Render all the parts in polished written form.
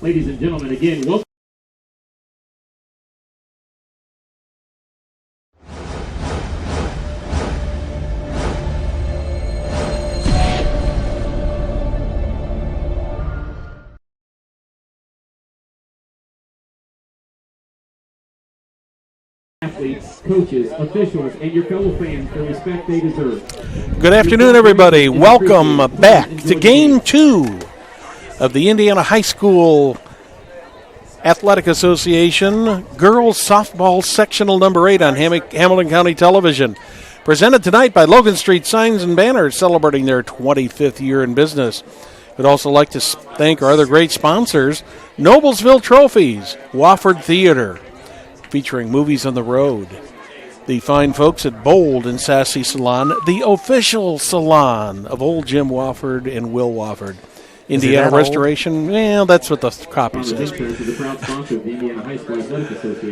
Ladies and gentlemen, again, welcome. Athletes, coaches, officials, and your fellow fans the respect they deserve. Good afternoon, everybody. Welcome back to Game 2 of the Indiana High School Athletic Association Girls Softball Sectional Number 8 on Hamilton County Television. Presented tonight by Logan Street Signs and Banners, celebrating their 25th year in business. We'd also like to thank our other great sponsors, Noblesville Trophies, Wofford Theater, featuring movies on the road. The fine folks at Bold and Sassy Salon, the official salon of old Jim Wofford and Will Wofford. Indiana Restoration, well, that's what the copy says.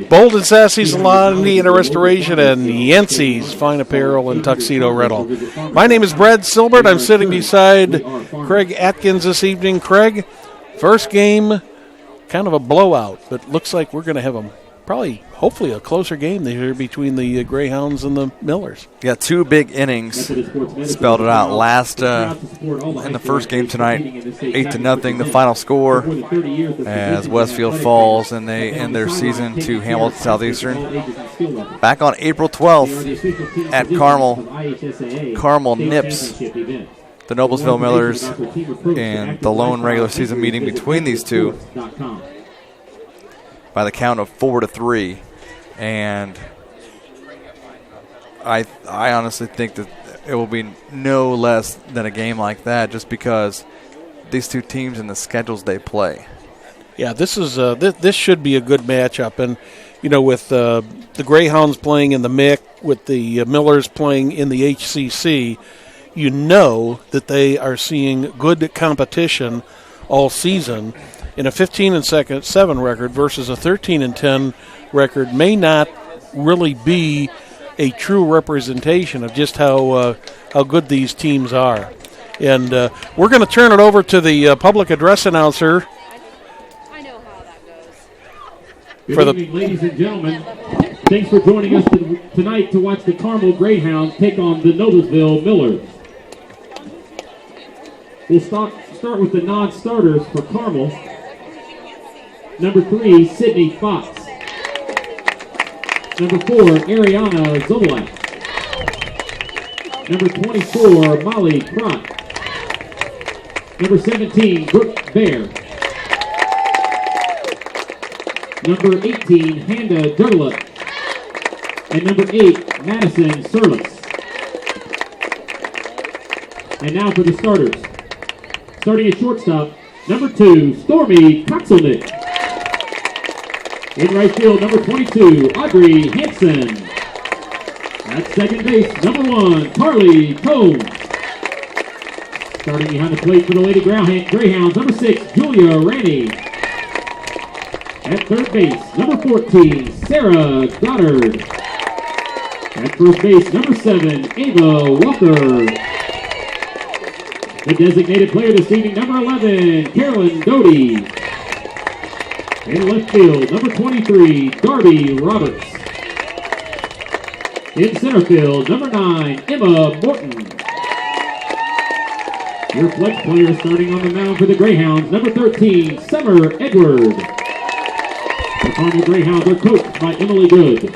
Bold and Sassy Salon, Indiana Restoration, and Yancey's Fine Apparel and Tuxedo Rental. My name is Brad Silbert. I'm sitting beside Craig Atkins this evening. Craig, first game, kind of a blowout, but looks like we're going to have hopefully a closer game here between the Greyhounds and the Millers. Yeah, two big innings spelled it out. Last in the first game tonight, 8-0, the final score as Westfield falls and they end their season to Hamilton Southeastern. Back on April 12th at Carmel, Carmel nips the Noblesville Millers in the lone regular season meeting between these two by the count of 4-3, and I honestly think that it will be no less than a game like that, just because these two teams and the schedules they play. Yeah, this is this should be a good matchup, and with the Greyhounds playing in the MIC, with the Millers playing in the HCC, that they are seeing good competition all season. In a 15-7 record versus a 13-10 record may not really be a true representation of just how good these teams are. And we're going to turn it over to the public address announcer. I know how that goes. Good evening, ladies and gentlemen. Thanks for joining us tonight to watch the Carmel Greyhounds take on the Noblesville Millers. We'll start with the non-starters for Carmel. Number 3, Sydney Fox. Number 4, Ariana Zobolak. Number 24, Molly Crott. Number 17, Brooke Bear. Number 18, Handa Dugala. And number 8, Madison Surlis. And now for the starters. Starting at shortstop, number 2, Stormy Coxelnick. In right field, number 22, Audrey Hanson. At second base, number 1, Carly Cone. Starting behind the plate for the Lady Greyhounds, number 6, Julia Raney. At third base, number 14, Sarah Goddard. At first base, number 7, Ava Walker. The designated player this evening, number 11, Carolyn Doty. In left field, number 23, Darby Roberts. In center field, number 9, Emma Morton. Your flex player starting on the mound for the Greyhounds, number 13, Summer Edward. The Carmel Greyhounds are coached by Emily Good.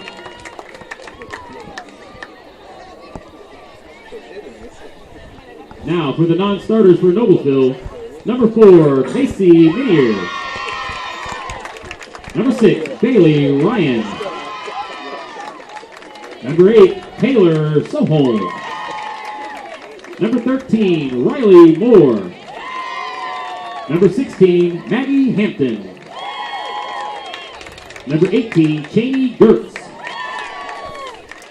Now for the non-starters for Noblesville, number 4, Macy Minier. Number 6, Bailey Ryan. Number 8, Taylor Soholm. Number 13, Riley Moore. Number 16, Maggie Hampton. Number 18, Cheney Gertz.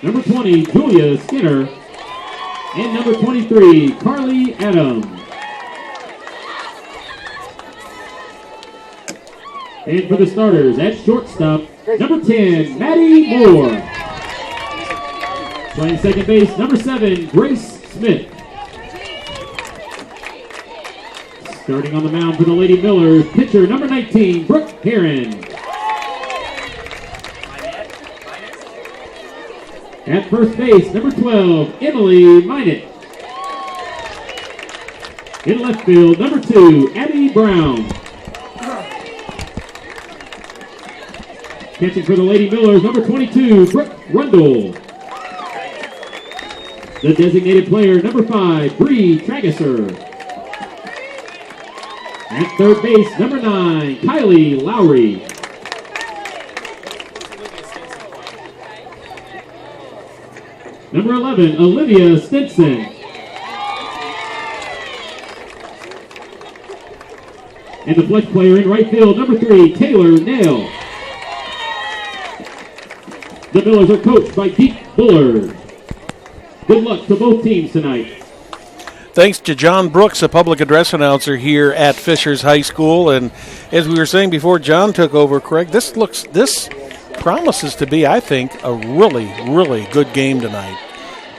Number 20, Julia Skinner. And number 23, Carly Adams. And for the starters, at shortstop, number 10, Maddie Moore. Playing second base, number 7, Grace Smith. Starting on the mound for the Lady Millers, pitcher number 19, Brooke Heron. At first base, number 12, Emily Minott. In left field, number 2, Abby Brown. Catching for the Lady Millers, number 22, Brooke Rundle. The designated player, number 5, Bree Tragesser. At third base, number 9, Kylie Lowry. Number 11, Olivia Stinson. And the flex player in right field, number 3, Taylor Nail. The Millers are coached by Deke Bullard. Good luck to both teams tonight. Thanks to John Brooks, a public address announcer here at Fishers High School. And as we were saying before John took over, Craig, this promises to be, I think, a really, really good game tonight.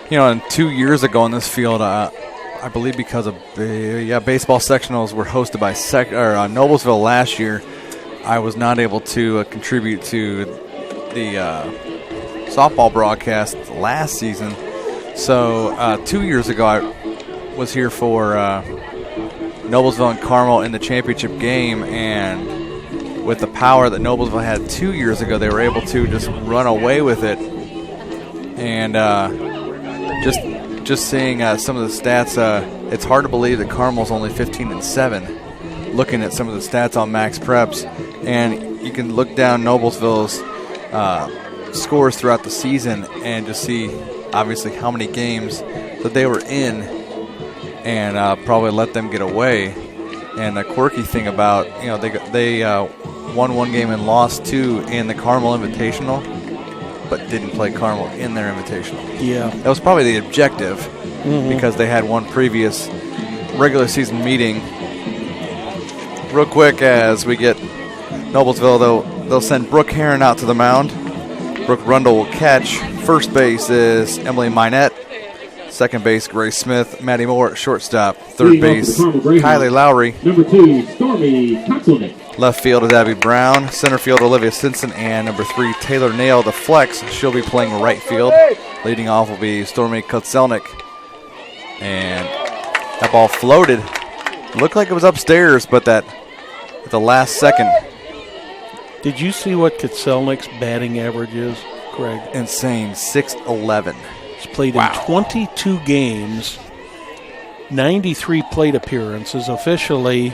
You know, and 2 years ago on this field, I believe because of baseball sectionals were hosted by Noblesville last year, I was not able to contribute to the softball broadcast last season. So 2 years ago, I was here for Noblesville and Carmel in the championship game, and with the power that Noblesville had 2 years ago, they were able to just run away with it. And just seeing some of the stats, it's hard to believe that Carmel's only 15-7. Looking at some of the stats on Max Preps, and you can look down Noblesville's scores throughout the season and just see obviously how many games that they were in, and probably let them get away. And the quirky thing about, you know, they won one game and lost 2 in the Carmel Invitational, but didn't play Carmel in their Invitational. Yeah. That was probably the objective, because they had one previous regular season meeting. Real quick, as we get Noblesville, they'll send Brooke Heron out to the mound. Brooke Rundle will catch. First base is Emily Minette. Second base, Grace Smith. Maddie Moore at shortstop. Third base, Kylie Lowry. Number 2, Stormy Coxelnick. Left field is Abby Brown. Center field, Olivia Stinson. And number 3, Taylor Nail, the flex. She'll be playing right field. Leading off will be Stormy Kotzelnick. And that ball floated. Looked like it was upstairs, but that at the last second. Did you see what Kotzelnick's batting average is, Craig? Insane, 6'11". He's played in 22 games, 93 plate appearances, officially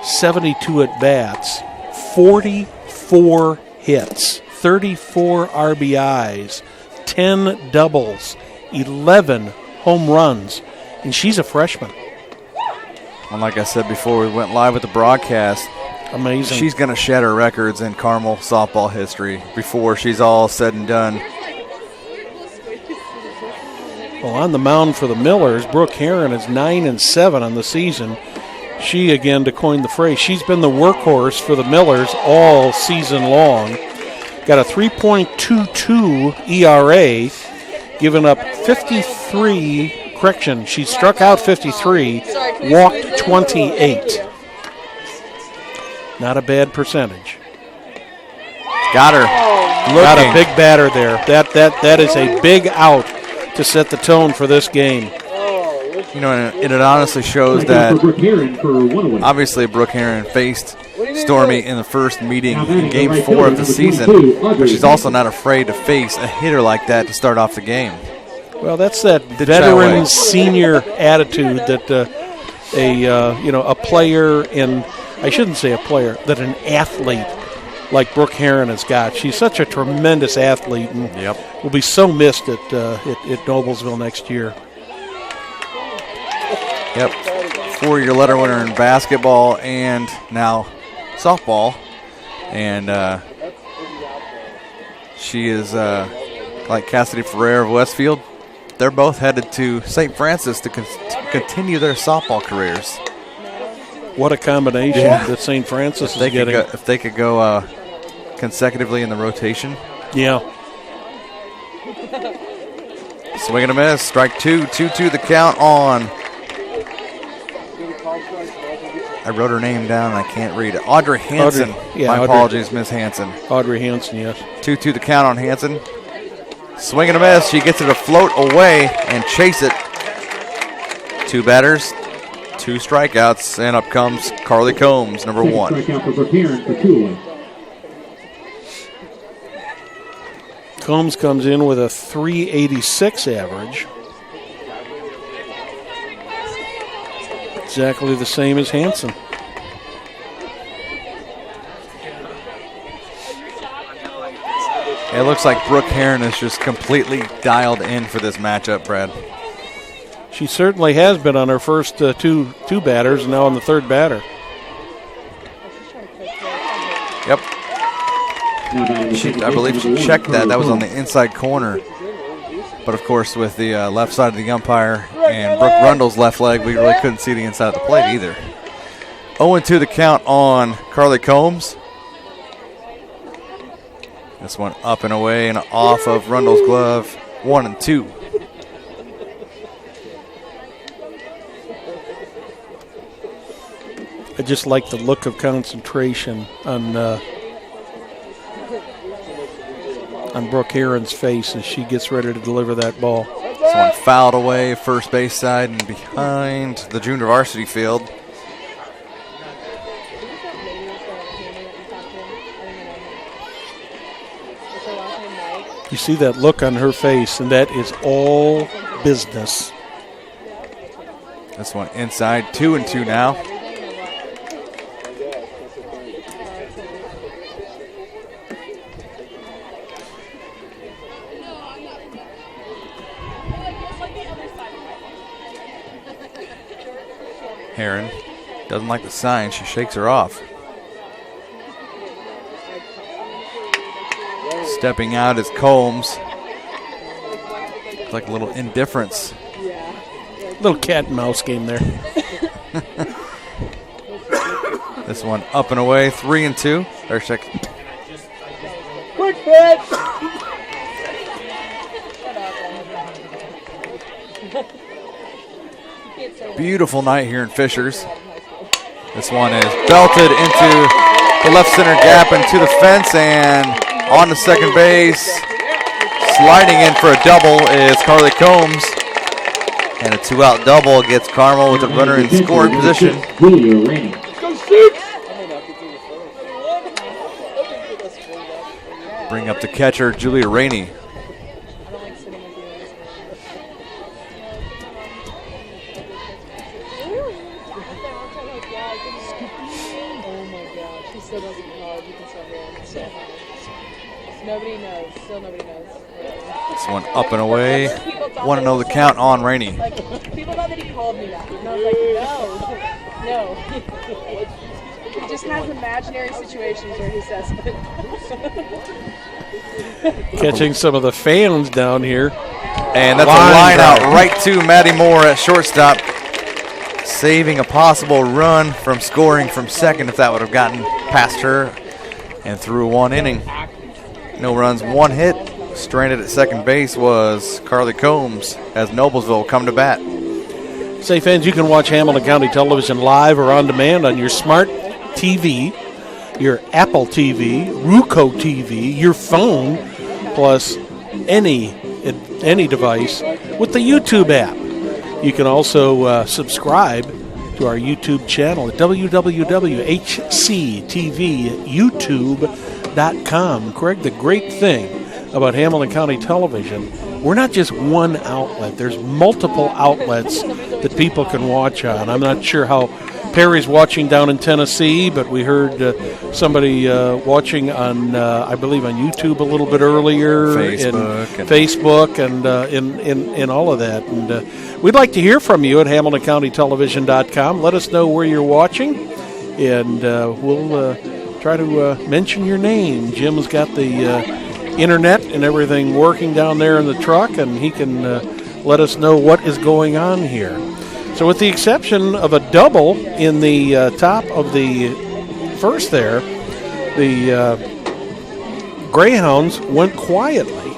72 at-bats, 44 hits, 34 RBIs, 10 doubles, 11 home runs, and she's a freshman. And like I said before we went live with the broadcast, amazing. She's going to shatter records in Carmel softball history before she's all said and done. Well, on the mound for the Millers, Brooke Heron is 9-7 on the season. She, again, to coin the phrase, she's been the workhorse for the Millers all season long. Got a 3.22 ERA, given up 53, correction, she struck out 53, walked 28. Not a bad percentage. Got her. Got a big batter there. That is a big out to set the tone for this game. You know, and it honestly shows that obviously Brooke Heron faced Stormy in the first meeting in Game 4 of the season, but she's also not afraid to face a hitter like that to start off the game. Well, that's that veteran senior attitude that a player in, I shouldn't say a player, that an athlete like Brooke Heron has got. She's such a tremendous athlete and will be so missed at Noblesville next year. Yep, 4-year letter winner in basketball and now softball. And she is, like Cassidy Ferrer of Westfield, they're both headed to St. Francis to continue their softball careers. What a combination that St. Francis is getting. If they could go consecutively in the rotation. Yeah. Swing and a miss. Strike 2, 2-2 the count on I wrote her name down and I can't read it. Audrey Hansen. My apologies, Miss Hansen. Audrey Hansen, yes. 2-2 the count on Hansen. Swing and a miss. She gets it to float away and chase it. 2 batters, 2 strikeouts, and up comes Carly Combs, number 1. Strikeout for Brooke Heron for 2 away. Combs comes in with a 386 average. Exactly the same as Hansen. It looks like Brooke Heron is just completely dialed in for this matchup, Brad. She certainly has been on her first two batters and now on the 3rd batter. Yep. I believe she checked that. That was on the inside corner. But, of course, with the left side of the umpire and Brooke Rundle's left leg, we really couldn't see the inside of the plate either. 0-2 the count on Carly Combs. This one up and away and off of Rundle's glove. 1-2. I just like the look of concentration on Brooke Heron's face as she gets ready to deliver that ball. This one fouled away, first base side and behind the junior varsity field. You see that look on her face, and that is all business. This one inside, 2-2 now. Heron doesn't like the sign. She shakes her off. Stepping out is Combs. It's like a little indifference. Little cat and mouse game there. This one up and away, 3-2. There's check. Quick pitch! Beautiful night here in Fishers. This one is belted into the left center gap and to the fence and on to second base. Sliding in for a double is Carly Combs. And a 2-out double gets Carmel with a runner in scoring position. Bring up the catcher, Julia Rainey. Nobody knows. Still nobody knows. This one up and away. 1-0 the count on Rainey. Like, people thought that he called me that. And I was like, no. He just has imaginary situations where he says it. Catching some of the fans down here. And that's a line out right to Maddie Moore at shortstop. Saving a possible run from scoring from second if that would have gotten past her. And through 1 inning. No runs, 1 hit. Stranded at second base was Carly Combs as Noblesville come to bat. Say, fans, you can watch Hamilton County Television live or on demand on your smart TV, your Apple TV, Roku TV, your phone, plus any device with the YouTube app. You can also subscribe to our YouTube channel at www.hctvyoutube.com. Craig, the great thing about Hamilton County Television, we're not just one outlet. There's multiple outlets that people can watch on. I'm not sure how Perry's watching down in Tennessee, but we heard somebody watching on, I believe, on YouTube a little bit earlier. Facebook and in all of that. And we'd like to hear from you at HamiltonCountyTelevision.com. Let us know where you're watching, and we'll try to mention your name. Jim's got the internet and everything working down there in the truck, and he can let us know what is going on here. So with the exception of a double in the top of the first there, the Greyhounds went quietly.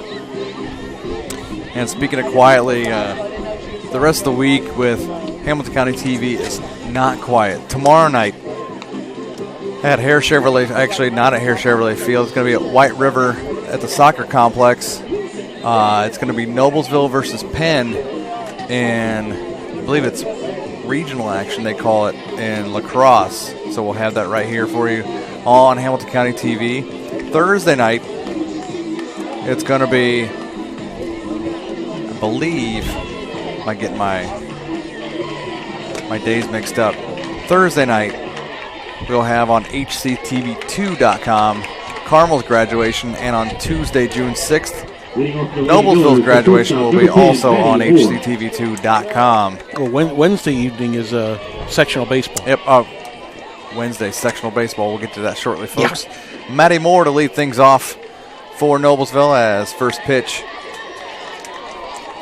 And speaking of quietly, the rest of the week with Hamilton County TV is not quiet. Tomorrow night at Hare Chevrolet, actually not at Hare Chevrolet Field. It's going to be at White River at the soccer complex. It's going to be Noblesville versus Penn, and I believe it's regional action, they call it, in lacrosse. So we'll have that right here for you on Hamilton County TV. Thursday night, it's going to be, I believe, I might get my days mixed up. Thursday night, we'll have on HCTV2.com Carmel's graduation, and on Tuesday, June 6th, Noblesville's graduation will be also on HCTV2.com. Well, Wednesday evening is sectional baseball. Yep, Wednesday, sectional baseball. We'll get to that shortly, folks. Yeah. Matty Moore to lead things off for Noblesville as first pitch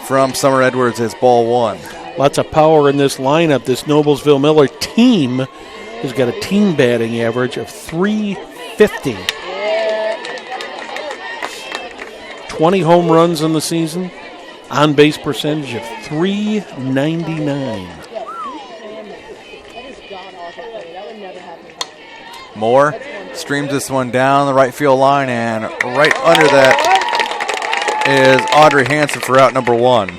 from Summer Edwards is ball one. Lots of power in this lineup. This Noblesville Miller team has got a team batting average of .350. 20 home runs in the season. On-base percentage of .399. Moore streams this one down the right field line, and right under that is Audrey Hanson for out number one.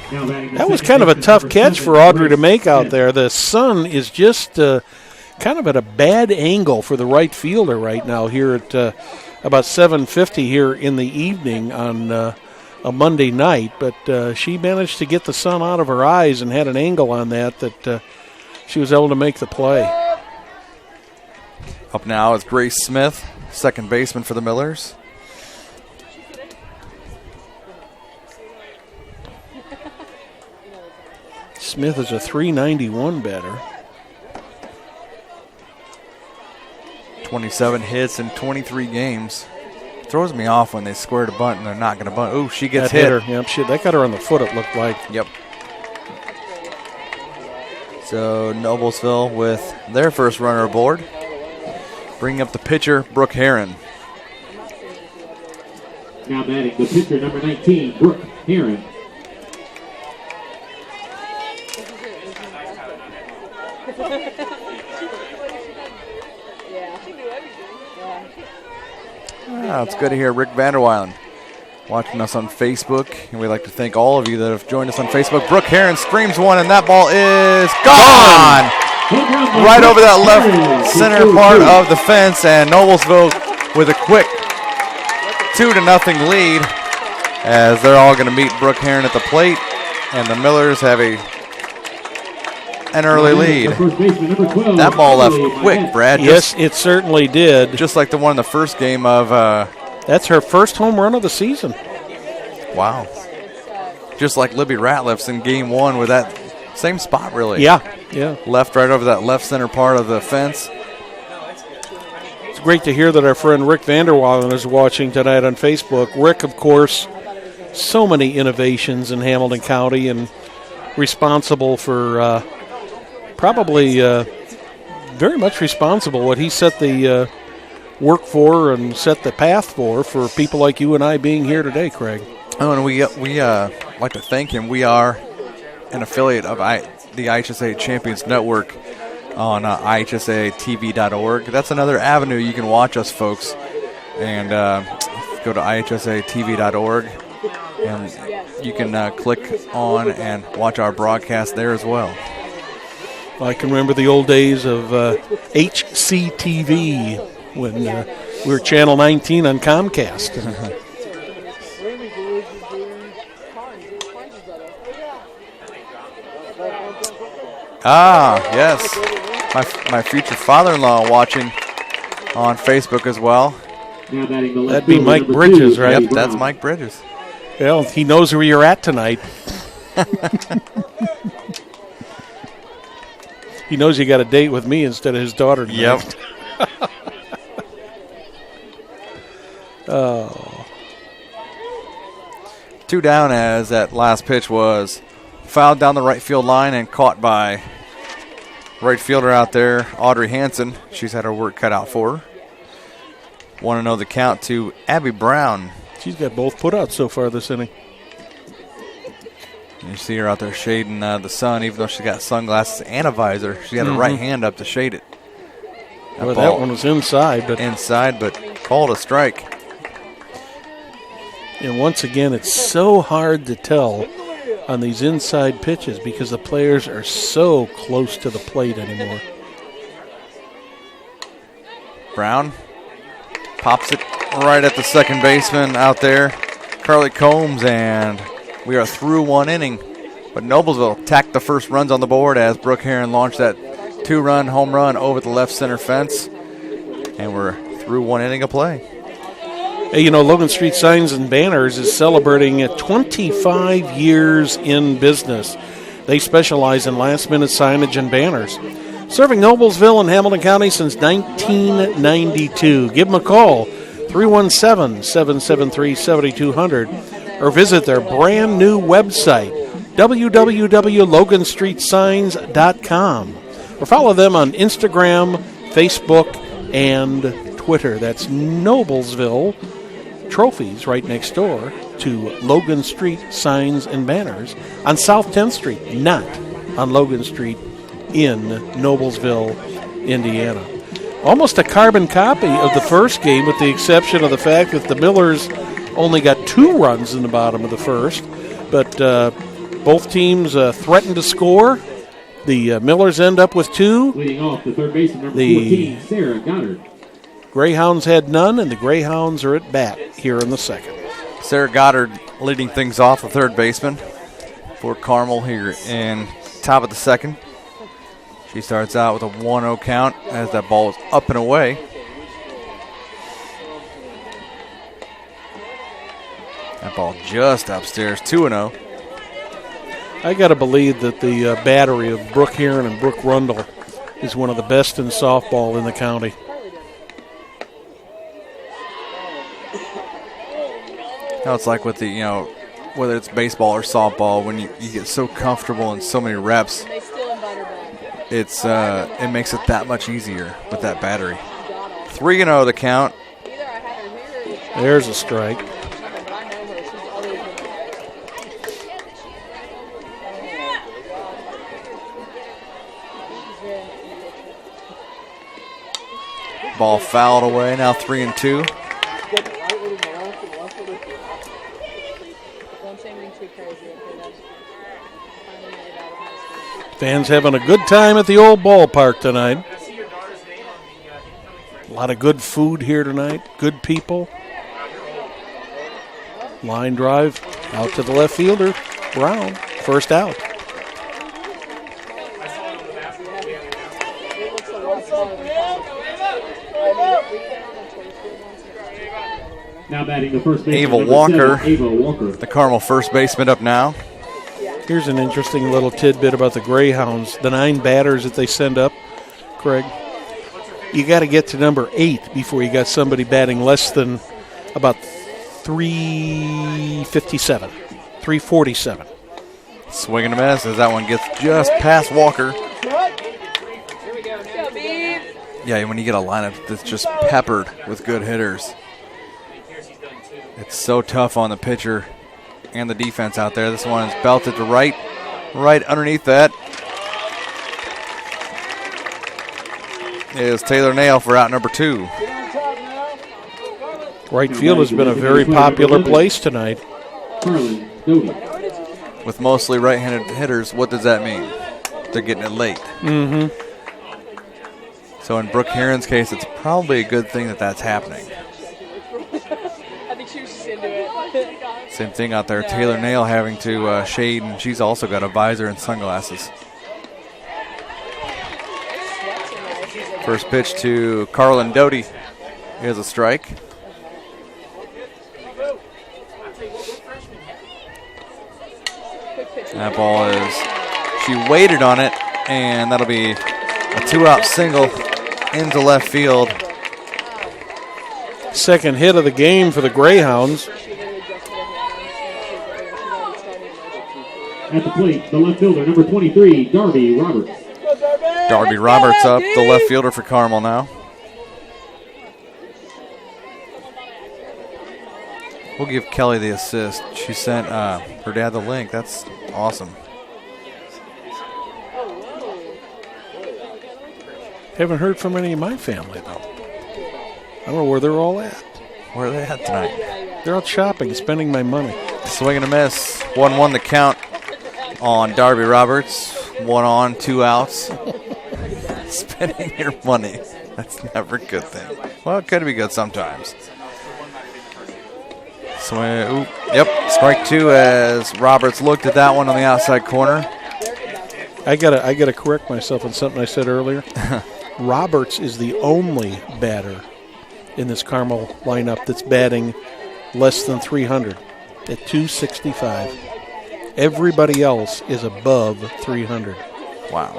That was kind of a tough catch for Audrey to make out there. The sun is just kind of at a bad angle for the right fielder right now here at about 7:50 here in the evening on a Monday night. But she managed to get the sun out of her eyes and had an angle on that she was able to make the play. Up now is Grace Smith, second baseman for the Millers. Smith is a .391 batter. 27 hits in 23 games. Throws me off when they squared a bunt and they're not going to bunt. Ooh, she gets hit. Her. Yep, that got her on the foot, it looked like. Yep. So Noblesville with their first runner aboard. Bringing up the pitcher, Brooke Herron. Now batting the pitcher, number 19, Brooke Herron. It's good to hear Rick Vanderweilen watching us on Facebook, and we'd like to thank all of you that have joined us on Facebook. Brooke Herron streams one, and that ball is gone! Right over that left center part of the fence, and Noblesville with a quick 2-0 lead as they're all going to meet Brooke Herron at the plate, and the Millers have an early lead. That ball left quick, Brad. Yes, it certainly did. Just like the one in the first game of... That's her first home run of the season. Wow. Just like Libby Ratliff's in game one with that same spot, really. Yeah. Left right over that left center part of the fence. It's great to hear that our friend Rick Vanderweilen is watching tonight on Facebook. Rick, of course, so many innovations in Hamilton County and responsible for probably very much responsible what he set the work for and set the path for people like you and I being here today, Craig. Oh, and we like to thank him. We are an affiliate of the IHSAA Champions Network on IHSAATV.org. That's another avenue you can watch us, folks. And go to IHSAATV.org, and you can click on and watch our broadcast there as well. I can remember the old days of HCTV when we were Channel 19 on Comcast. Yes. My future father-in-law watching on Facebook as well. That'd be Mike Bridges, right? Yep, that's Mike Bridges. Well, he knows where you're at tonight. He knows you got a date with me instead of his daughter tonight. Yep. Oh. 2 down as that last pitch was fouled down the right field line and caught by right fielder out there, Audrey Hanson. She's had her work cut out for her. 1-0 the count to Abby Brown. She's got both putouts so far this inning. You see her out there shading the sun, even though she's got sunglasses and a visor. She had her right hand up to shade it. Well, that one was inside, but called a strike. And once again, it's so hard to tell on these inside pitches because the players are so close to the plate anymore. Brown pops it right at the second baseman out there, Carly Combs, and we are through one inning. But Noblesville tacked the first runs on the board as Brooke Heron launched that 2-run home run over the left center fence, and we're through one inning of play. Hey, you know, Logan Street Signs and Banners is celebrating 25 years in business. They specialize in last-minute signage and banners, serving Noblesville and Hamilton County since 1992. Give them a call, 317-773-7200, or visit their brand-new website, www.loganstreetsigns.com, or follow them on Instagram, Facebook, and Twitter. That's Noblesville Trophies right next door to Logan Street Signs and Banners on South 10th Street, not on Logan Street in Noblesville, Indiana. Almost a carbon copy of the first game, with the exception of the fact that the Millers only got 2 runs in the bottom of the first, but both teams threatened to score. The Millers end up with 2. Leading off, the third baseman, number 14, Sarah Goddard. Greyhounds had none, and the Greyhounds are at bat here in the second. Sarah Goddard leading things off, the third baseman for Carmel here in top of the second. She starts out with a 1-0 count as that ball is up and away. That ball just upstairs, 2-0. I got to believe that the battery of Brooke Heron and Brooke Rundle is one of the best in softball in the county. Now it's like with the, whether it's baseball or softball, when you get so comfortable and so many reps, it makes it that much easier with that battery. 3-0 the count. There's a strike. Ball fouled away, now 3-2. Fans having a good time at the old ballpark tonight. A lot of good food here tonight, good people. Line drive out to the left fielder, Brown, first out. Now batting the first baseman, Ava number 7, Walker, Ava Walker. the Carmel first baseman up now. Here's an interesting little tidbit about the Greyhounds. The 9 batters that they send up, Craig, you got to get to number 8 before you got somebody batting less than about 357, 347. Swing and a miss as that one gets just past Walker. Yeah, when you get a lineup that's just peppered with good hitters, it's so tough on the pitcher and the defense out there. This one is belted to right underneath that is Taylor Nail for out number 2. Right field has been a very popular place tonight. With mostly right-handed hitters, what does that mean? They're getting it late. Mm-hmm. So in Brooke Heron's case, it's probably a good thing that that's happening. I think she was just into it. Same thing out there. Taylor Nail having to shade, and she's also got a visor and sunglasses. First pitch to Carlin Doty. Here's a strike. That ball is, she waited on it, and that'll be a 2-out single into left field. Second hit of the game for the Greyhounds. At the plate, the left fielder, number 23, Darby Roberts. Darby Roberts up, the left fielder for Carmel now. We'll give Kelly the assist. She sent her dad the link. That's awesome. Haven't heard from any of my family, though. I don't know where they're all at. Where are they at tonight? They're out shopping, spending my money. Swing and a miss. 1-1 the count on Darby Roberts. 1 on, 2 outs. Spending your money. That's never a good thing. Well, it could be good sometimes. Swing. Ooh, yep, strike 2 as Roberts looked at that one on the outside corner. I gotta correct myself on something I said earlier. Roberts is the only batter in this Carmel lineup that's batting less than 300 at 265. Everybody else is above 300. Wow.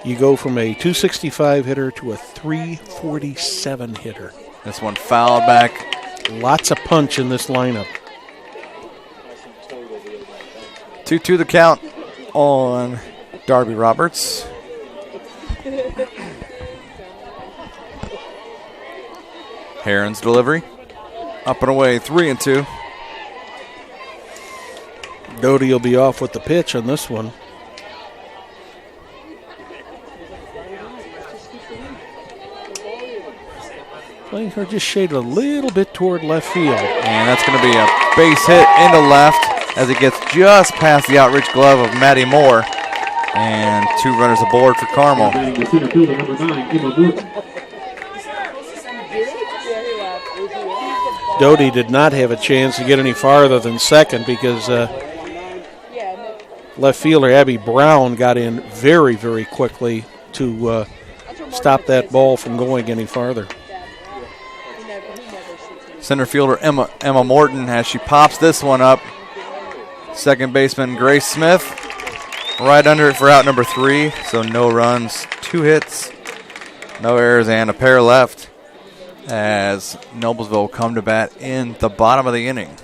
You go from a 265 hitter to a 347 hitter. This one fouled back. Lots of punch in this lineup. 2-2 the count on Darby Roberts. Heron's delivery. Up and away, 3-2. Doty will be off with the pitch on this one. Playing her just shaded a little bit toward left field. And that's going to be a base hit into left as it gets just past the outreach glove of Maddie Moore. And 2 runners aboard for Carmel. The center fielder, number 9, Emma Morton. Doty did not have a chance to get any farther than second because left fielder Abby Brown got in very, very quickly to stop that ball from going any farther. Center fielder Emma Morton as she pops this one up. Second baseman Grace Smith right under it for out number 3. So no runs, 2 hits, no errors, and a pair left as Noblesville come to bat in the bottom of the inning.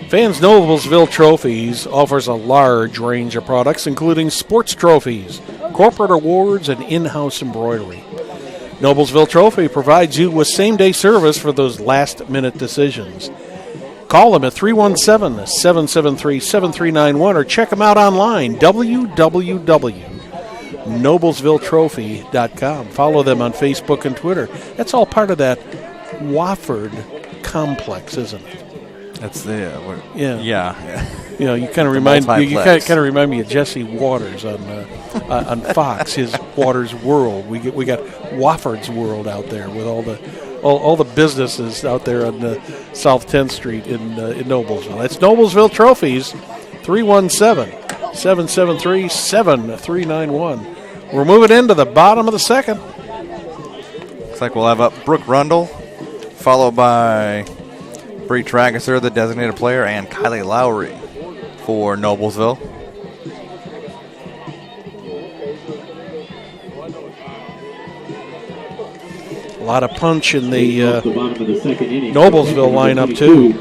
Fans Noblesville Trophies offers a large range of products, including sports trophies, corporate awards, and in-house embroidery. Noblesville Trophy provides you with same-day service for those last-minute decisions. Call them at 317-773-7391 or check them out online, www.noblesvilletrophy.com. Follow them on Facebook and Twitter. That's all part of that Wofford complex, isn't it? That's the yeah. You know, you kind of remind me of Jesse Waters on Fox. His Waters World. We got Wofford's World out there with all the businesses out there on South 10th Street in Noblesville. That's Noblesville Trophies, 317-773-7391. We're moving into the bottom of the second. Looks like we'll have up Brooke Rundle, followed by Bree Tragesser, the designated player, and Kylie Lowry for Noblesville. A lot of punch in the Noblesville lineup, too.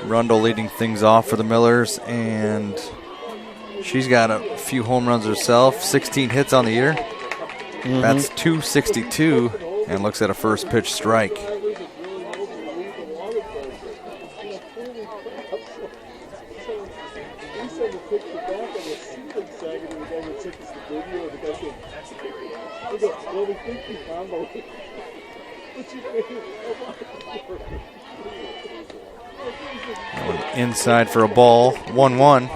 Rundle leading things off for the Millers, and she's got a few home runs herself, 16 hits on the year. That's 262, and looks at a first pitch strike. Inside for a ball, 1-1.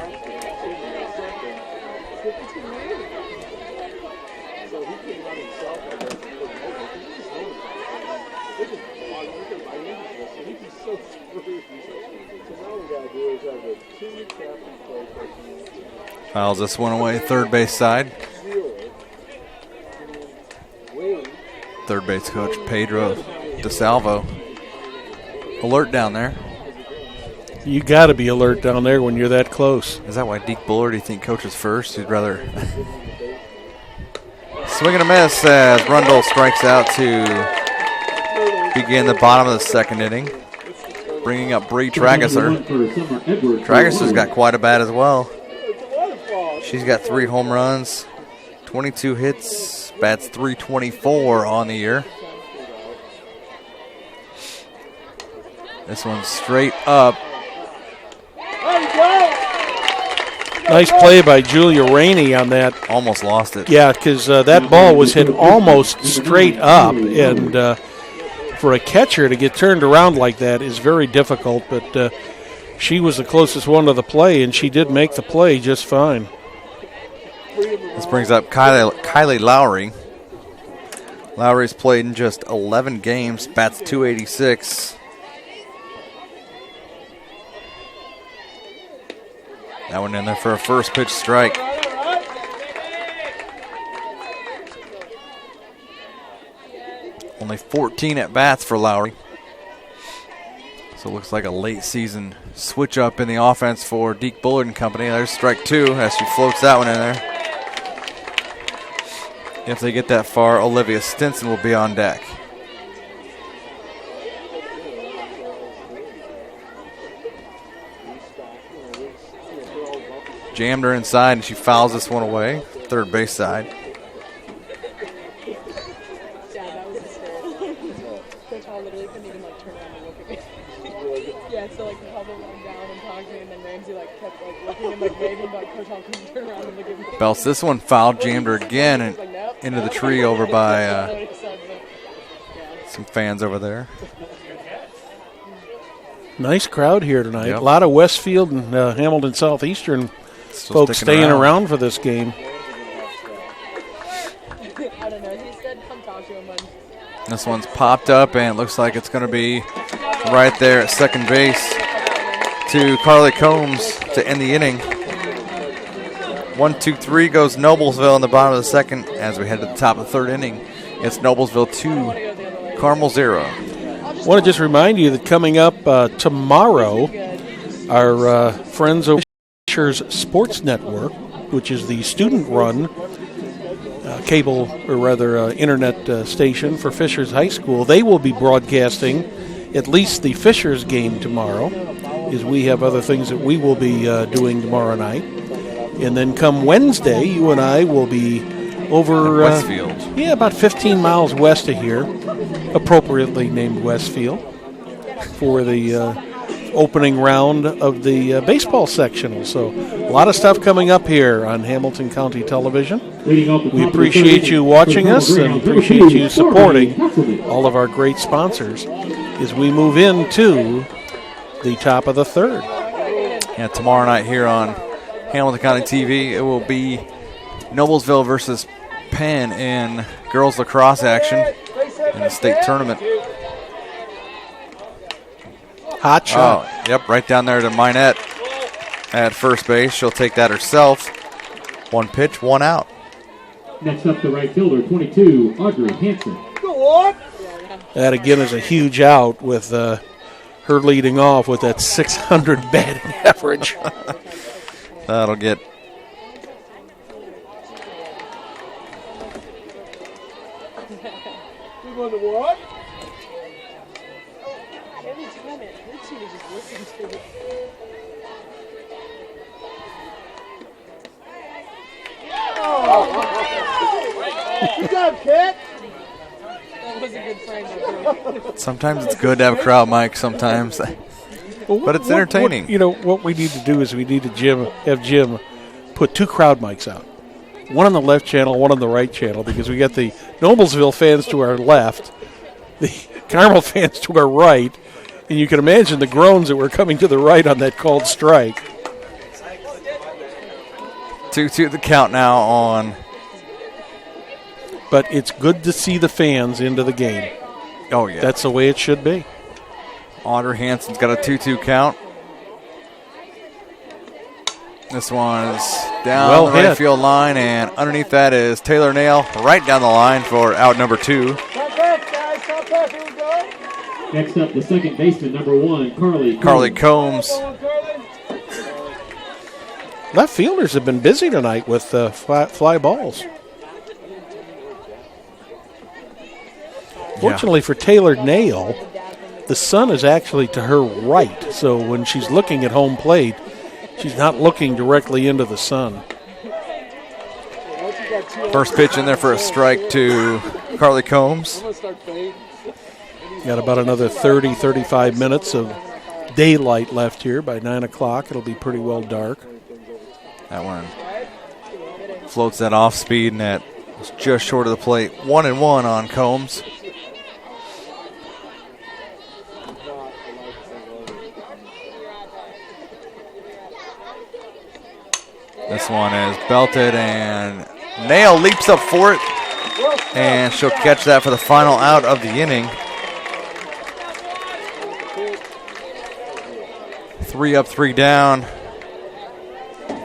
Fouls this one away, third base side. Third base coach Pedro DeSalvo. Alert down there. You got to be alert down there when you're that close. Is that why Deke Bullard, do you think, coaches first? He'd rather swing and a miss as Rundle strikes out to begin the bottom of the second inning. Bringing up Bree Tragesser. Tragesser's got quite a bat as well. She's got 3 home runs, 22 hits, bats 324 on the year. This one's straight up. Nice play by Julia Rainey on that. Almost lost it. Yeah, because that ball was hit almost straight up, and for a catcher to get turned around like that is very difficult, but she was the closest one to the play, and she did make the play just fine. This brings up Kylie Lowry. Lowry's played in just 11 games, bats .286. That one in there for a first pitch strike. Only 14 at bats for Lowry. So it looks like a late season switch up in the offense for Deke Bullard and company. There's strike two as she floats that one in there. If they get that far, Olivia Stinson will be on deck. Jammed her inside, and she fouls this one away. Third base side. Yeah, that was hysterical. Coach Hall literally couldn't even turn around and look at me. Yeah, so Pablo went down and talked to me, and then Ramsey kept looking and waving, but Coach Hall couldn't turn around and look at me. Belts this one fouled, jammed her again, and into the tree over by some fans over there. Nice crowd here tonight. Yep. A lot of Westfield and Hamilton Southeastern folks staying around for this game. I don't know. He said, come talk to him. This one's popped up, and it looks like it's going to be right there at second base to Carly Combs to end the inning. 1-2-3 goes Noblesville in the bottom of the second as we head to the top of the third inning. It's Noblesville 2, Carmel 0. I want to just remind you that coming up tomorrow, our friends over Fisher's Sports Network, which is the student-run cable, or rather internet station for Fishers High School, they will be broadcasting at least the Fishers game tomorrow, as we have other things that we will be doing tomorrow night. And then come Wednesday, you and I will be over Westfield. Yeah, about 15 miles west of here, appropriately named Westfield, for the opening round of the baseball sectional. So a lot of stuff coming up here on Hamilton County Television. We appreciate you watching us and appreciate you supporting all of our great sponsors as we move into the top of the third. Yeah, tomorrow night here on Hamilton County TV, it will be Noblesville versus Penn in girls lacrosse action in the state tournament. Hot shot. Oh, yep, right down there to Minette at first base. She'll take that herself. One pitch, one out. Next up, the right fielder, 22, Audrey Hanson. That again is a huge out with her leading off with that 600 batting average. That'll get what? Every time it hurts you to just listen to it. Good job, kid. That was a good frame. sometimes it's good to have a crowd mic sometimes. But it's entertaining. What we need to do is we need to have Jim put two crowd mics out. One on the left channel, one on the right channel, because we got the Noblesville fans to our left, the Carmel fans to our right, and you can imagine the groans that were coming to the right on that called strike. 2-2 the count now on. But it's good to see the fans into the game. Oh, yeah. That's the way it should be. Audrey Hanson's got a 2-2 count. This one is down the right field line, and underneath that is Taylor Nail right down the line for out number 2. Next up, the second baseman, number 1, Carly Combs. Left fielders have been busy tonight with fly balls. Fortunately for Taylor Nail, the sun is actually to her right, so when she's looking at home plate, she's not looking directly into the sun. First pitch in there for a strike to Carly Combs. Got about another 30, 35 minutes of daylight left here. By 9 o'clock, it'll be pretty well dark. That one floats that off speed, and that was just short of the plate. 1-1 on Combs. This one is belted, and Nail leaps up for it, and she'll catch that for the final out of the inning. 3 up, 3 down.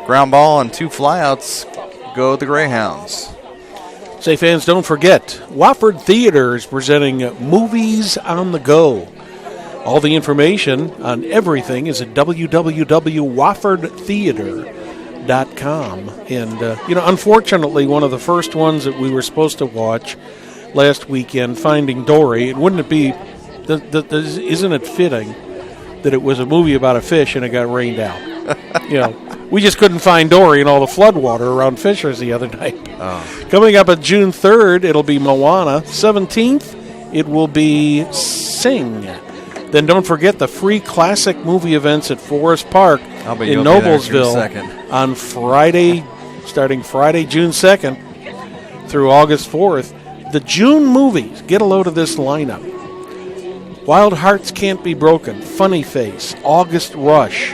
Ground ball and 2 flyouts go the Greyhounds. Say, fans, don't forget, Wofford Theater is presenting Movies on the Go. All the information on everything is at www.woffordtheater.com. And, unfortunately, one of the first ones that we were supposed to watch last weekend, Finding Dory, wouldn't it be, isn't it fitting that it was a movie about a fish and it got rained out? We just couldn't find Dory in all the floodwater around Fishers the other night. Oh. Coming up on June 3rd, it'll be Moana. 17th, it will be Sing. Then don't forget the free classic movie events at Forest Park in Noblesville on Friday, starting Friday, June 2nd through August 4th. The June movies, get a load of this lineup. Wild Hearts Can't Be Broken, Funny Face, August Rush,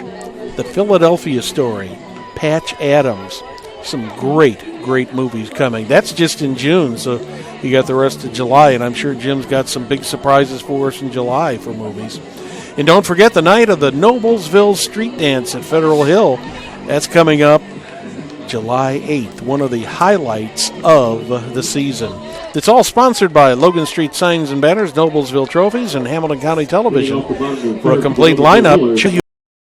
The Philadelphia Story, Patch Adams. Some great movies coming. That's just in June, so you got the rest of July, and I'm sure Jim's got some big surprises for us in July for movies. And don't forget the night of the Noblesville Street Dance at Federal Hill. That's coming up July 8th, one of the highlights of the season. It's all sponsored by Logan Street Signs and Banners, Noblesville Trophies, and Hamilton County Television. For a complete lineup, check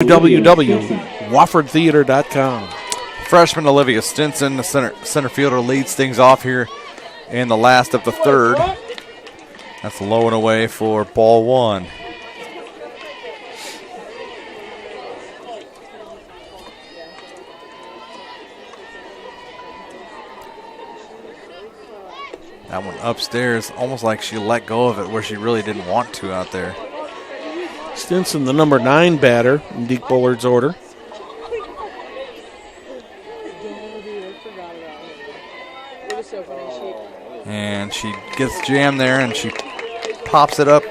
www.woffordtheater.com. Freshman Olivia Stinson, the center fielder, leads things off here in the last of the third. That's low and away for ball 1. That one upstairs, almost like she let go of it where she really didn't want to out there. Stinson, the number 9 batter in Deke Bullard's order. And she gets jammed there, and she pops it up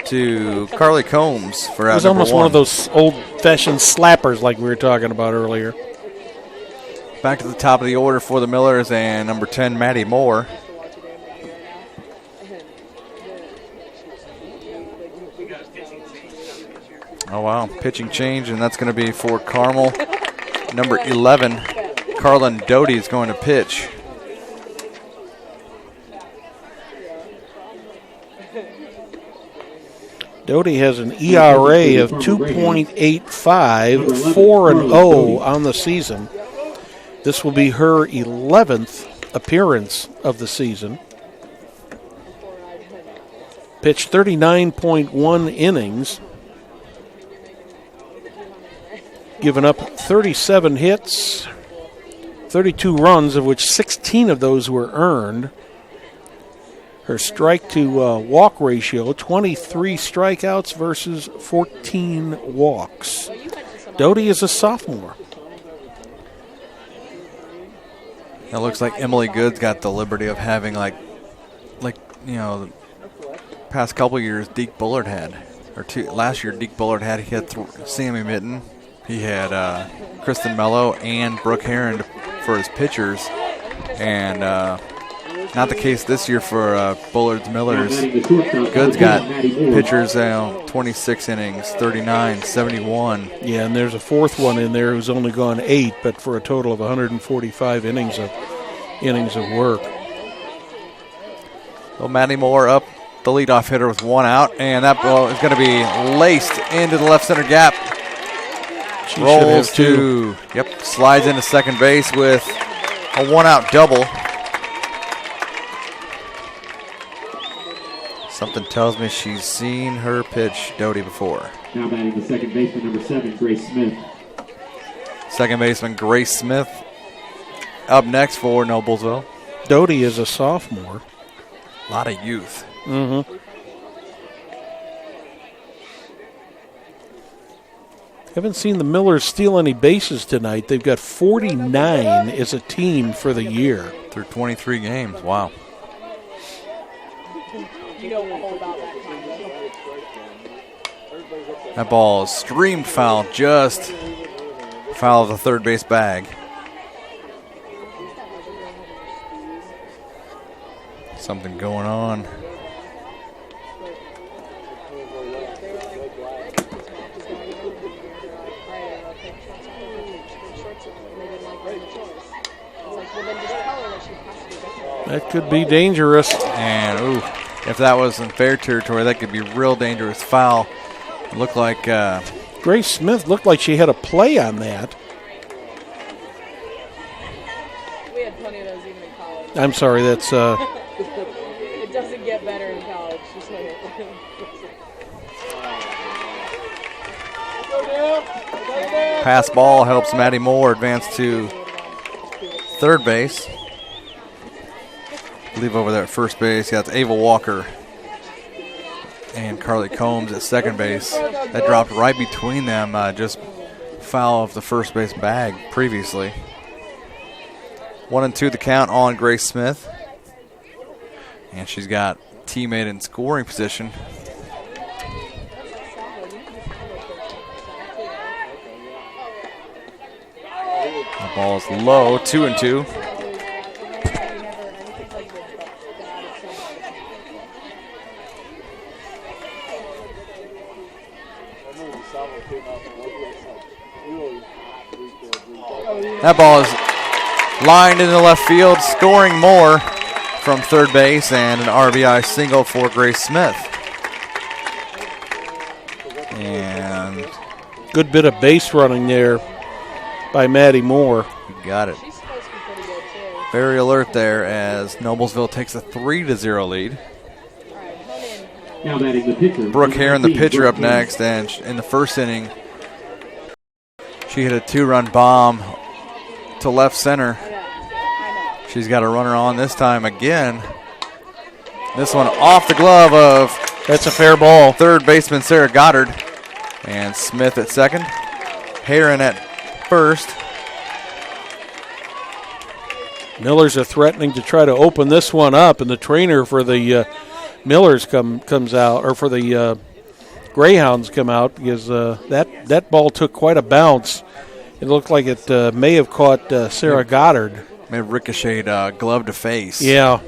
to Carly Combs for out number 1. It was almost one of those old-fashioned slappers like we were talking about earlier. Back to the top of the order for the Millers, and number 10, Maddie Moore. Oh, wow. Pitching change, and that's going to be for Carmel. Number 11, Carlin Doty is going to pitch. Doty has an ERA of 2.85, 4-0 on the season. This will be her 11th appearance of the season. Pitched 39.1 innings. Given up 37 hits, 32 runs, of which 16 of those were earned. Her strike-to-walk ratio, 23 strikeouts versus 14 walks. Doty is a sophomore. It looks like Emily Goods got the liberty of having, the past couple years Deke Bullard had. Last year Deke Bullard had Sammy Mitten. He had Kristen Mello and Brooke Heron for his pitchers. And not the case this year for Bullard's Millers. Goods got pitchers 26 innings, 39, 71. Yeah, and there's a fourth one in there who's only gone 8, but for a total of 145 innings of work. Well, Maddie Moore up, the leadoff hitter with 1 out, and that ball is going to be laced into the left center gap. She rolls to, slides into second base with a 1-out double. Something tells me she's seen her pitch Doty before. Now batting the second baseman, number 7, Grace Smith. Second baseman Grace Smith up next for Noblesville. Doty is a sophomore. A lot of youth. Mm-hmm. Haven't seen the Millers steal any bases tonight. They've got 49 as a team for the year. Through 23 games. Wow. You know all about that time. That ball is streamed foul, just foul of the third base bag. Something going on. That could be dangerous. And, ooh, if that was in fair territory, that could be real dangerous foul. It looked like Grace Smith looked like she had a play on that. We had plenty of those even in college. I'm sorry, that's It doesn't get better in college. Just like pass ball helps Maddie Moore advance to third base. Leave over there at first base. Yeah, it's Ava Walker and Carly Combs at second base. That dropped right between them, just foul of the first base bag previously. 1-2 the count on Grace Smith. And she's got teammate in scoring position. The ball is low, 2-2. That ball is lined into left field, scoring more from third base, and an RBI single for Grace Smith. And good bit of base running there by Maddie Moore. You got it. Very alert there as Noblesville takes a 3-0 lead. Now batting the pitcher. Brooke Heron, the pitcher, up next, and in the first inning, she hit a 2-run bomb to left center. She's got a runner on this time again. This one off the glove of That's a fair ball. third baseman Sarah Goddard. And Smith at second. Heron at first. Millers are threatening to try to open this one up, and the trainer for the Millers comes out, or for the Greyhounds come out, because that ball took quite a bounce. It looked like it may have caught Sarah Goddard. May have ricocheted glove to face. Yeah.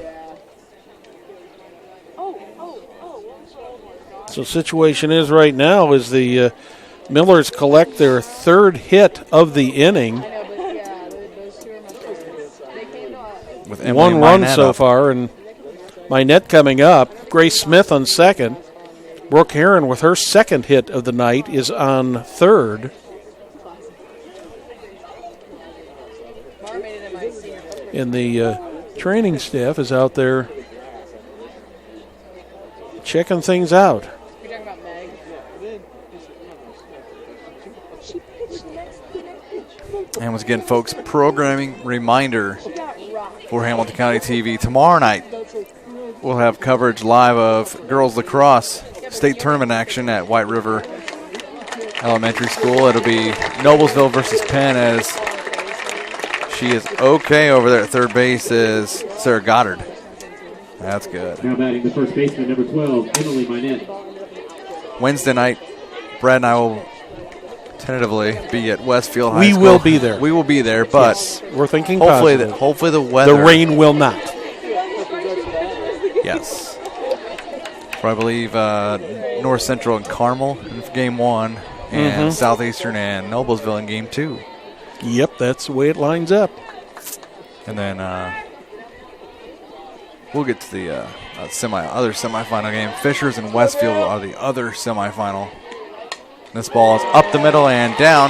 So situation is right now is the Millers collect their third hit of the inning. With Emily One run Minette so up. far, and Minette coming up. Grace Smith on second. Brooke Heron with her second hit of the night is on third. And the training staff is out there checking things out. You're talking about Meg? And once again, folks, programming reminder for Hamilton County TV. Tomorrow night, we'll have coverage live of girls lacrosse state tournament action at White River Elementary School. It'll be Noblesville versus Penn, as she is okay over there at third base is Sarah Goddard. That's good. Now batting the first baseman, number 12, Emily Minette. Wednesday night, Brad and I will tentatively be at Westfield High We School. will be there. We will be there, but Yes, we're thinking hopefully positive. the weather. The rain will not. Yes. For I believe North Central and Carmel in game one, and Southeastern and Noblesville in game two. Yep, that's the way it lines up. And then we'll get to the other semifinal game. Fishers and Westfield are the other semifinal. This ball is up the middle and down.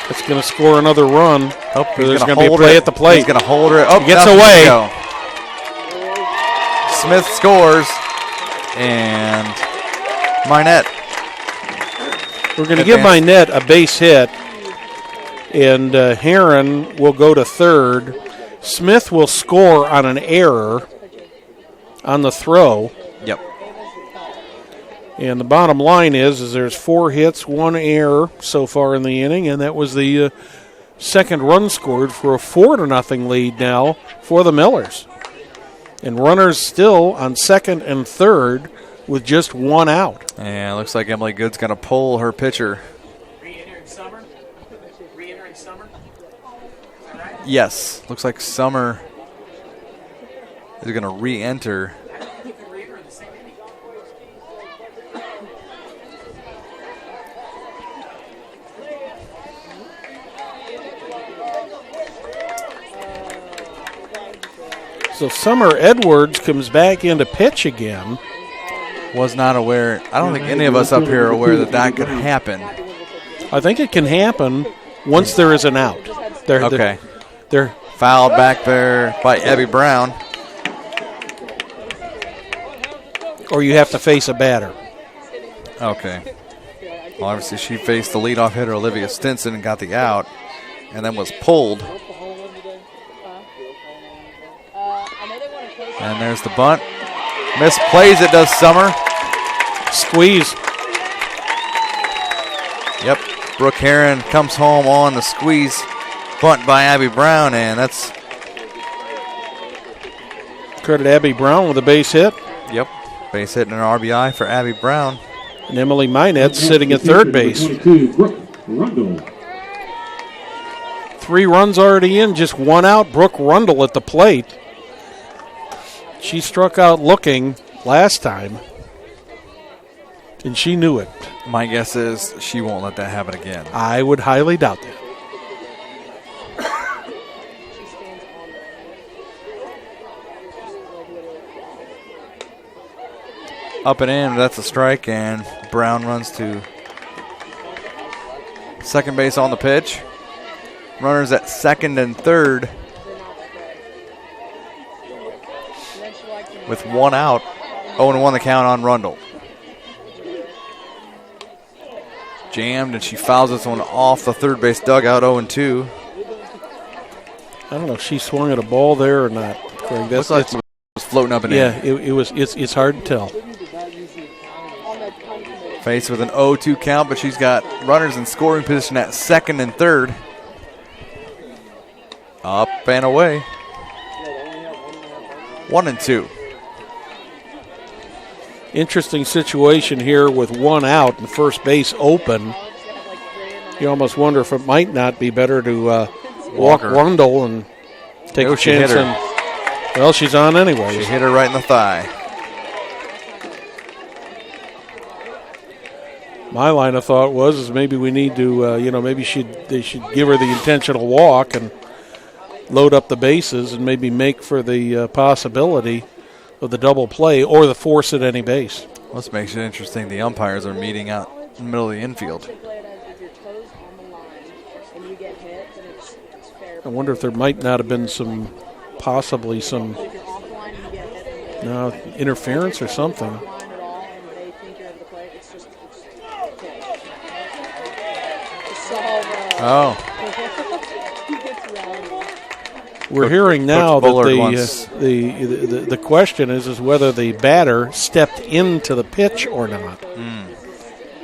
It's going to score another run. Oh, There's going to be a play at the plate. He's going to hold it. Oh, He gets nothing away. to go. Smith scores, and Minette. We're going to give Minette a base hit, and Heron will go to third. Smith will score on an error on the throw. Yep. And the bottom line is there's 4 hits, 1 error so far in the inning, and that was the second run scored for a 4-0 lead now for the Millers. And runners still on second and third with just 1 out. And it looks like Emily Good's going to pull her pitcher. Re-entering Summer? Re-entering Summer? Is that right? Yes, looks like Summer is going to re-enter. You can re-enter in the same inning. So Summer Edwards comes back into pitch again. Was not aware. I don't think any of us up here are aware that could happen. I think it can happen once there is an out. They're fouled back there by Abby Brown. Or you have to face a batter. Okay. Well, obviously she faced the leadoff hitter Olivia Stinson and got the out, and then was pulled. And there's the bunt. Misplays it, does Summer. Squeeze. Yep. Brooke Heron comes home on the squeeze bunt by Abby Brown, and that's credit Abby Brown with a base hit. Yep. Base hit and an RBI for Abby Brown. And Emily Minette sitting at third base. 3 runs already in, just 1 out. Brooke Rundle at the plate. She struck out looking last time, and she knew it. My guess is she won't let that happen again. I would highly doubt that. Up and in, that's a strike, and Brown runs to second base on the pitch. Runners at second and third with 1 out. 0-1 the count on Rundle. Jammed, and she fouls this one off the third base dugout, 0-2. I don't know if she swung at a ball there or not, Craig. Looks like it was floating up and in. Yeah, it's hard to tell. Faced with an 0-2 count, but she's got runners in scoring position at second and third. Up and away. 1-2. Interesting situation here with 1 out and first base open. You almost wonder if it might not be better to walk Rundle and take a chance. Well, she's on anyway. She hit her right in the thigh. My line of thought was maybe we need to, maybe they should give her the intentional walk and load up the bases and maybe make for the possibility of the double play or the force at any base. Well, this makes it interesting. The umpires are meeting out in the middle of the infield. I wonder if there might not have been possibly some interference or something. Oh. We're hearing now that the question is whether the batter stepped into the pitch or not.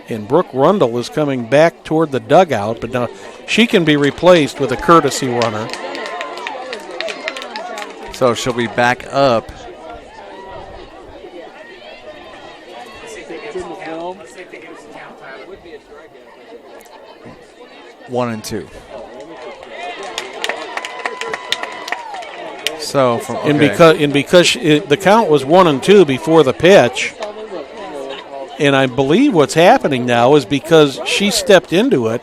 And Brooke Rundle is coming back toward the dugout, but now she can be replaced with a courtesy runner. So she'll be back up. One and two. So from because the count was 1-2 before the pitch, and I believe what's happening now is because she stepped into it,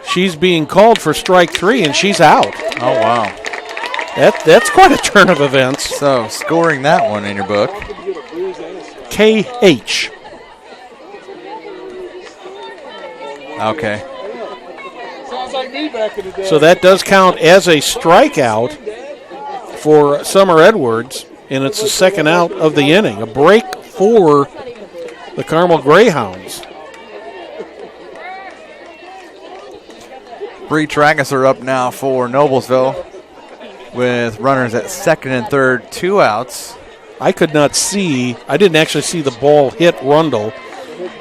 she's being called for strike 3 and she's out. Oh wow, that's quite a turn of events. So scoring that one in your book, KH. Okay. Sounds like me back in the day. So that does count as a strikeout for Summer Edwards, and it's the second out of the inning. A break for the Carmel Greyhounds. Bree Tragus are up now for Noblesville with runners at second and third, 2 outs. I didn't actually see the ball hit Rundle.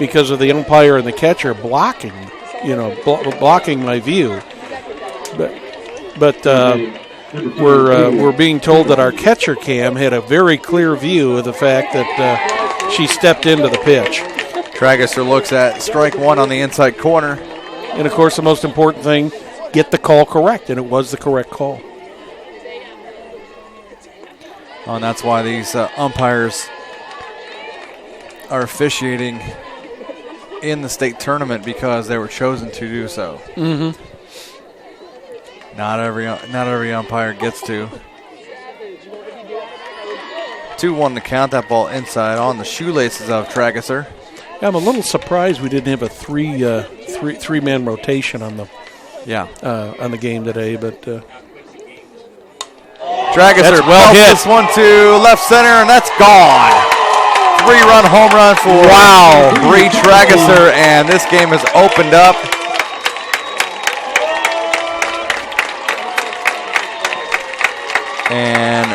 because of the umpire and the catcher blocking, blocking my view. But we're being told that our catcher cam had a very clear view of the fact that she stepped into the pitch. Trageser looks at strike one on the inside corner. And, of course, the most important thing, get the call correct, and it was the correct call. Oh, and that's why these umpires are officiating in the state tournament, because they were chosen to do so. Mm-hmm. Not every umpire gets to. 2-1 to count. That ball inside on the shoelaces of Trageser. I'm a little surprised we didn't have a three-man rotation on the game today, but Trageser well hit. This one to left center, and that's gone. 3-run home run for Bree Trageser, and this game has opened up. And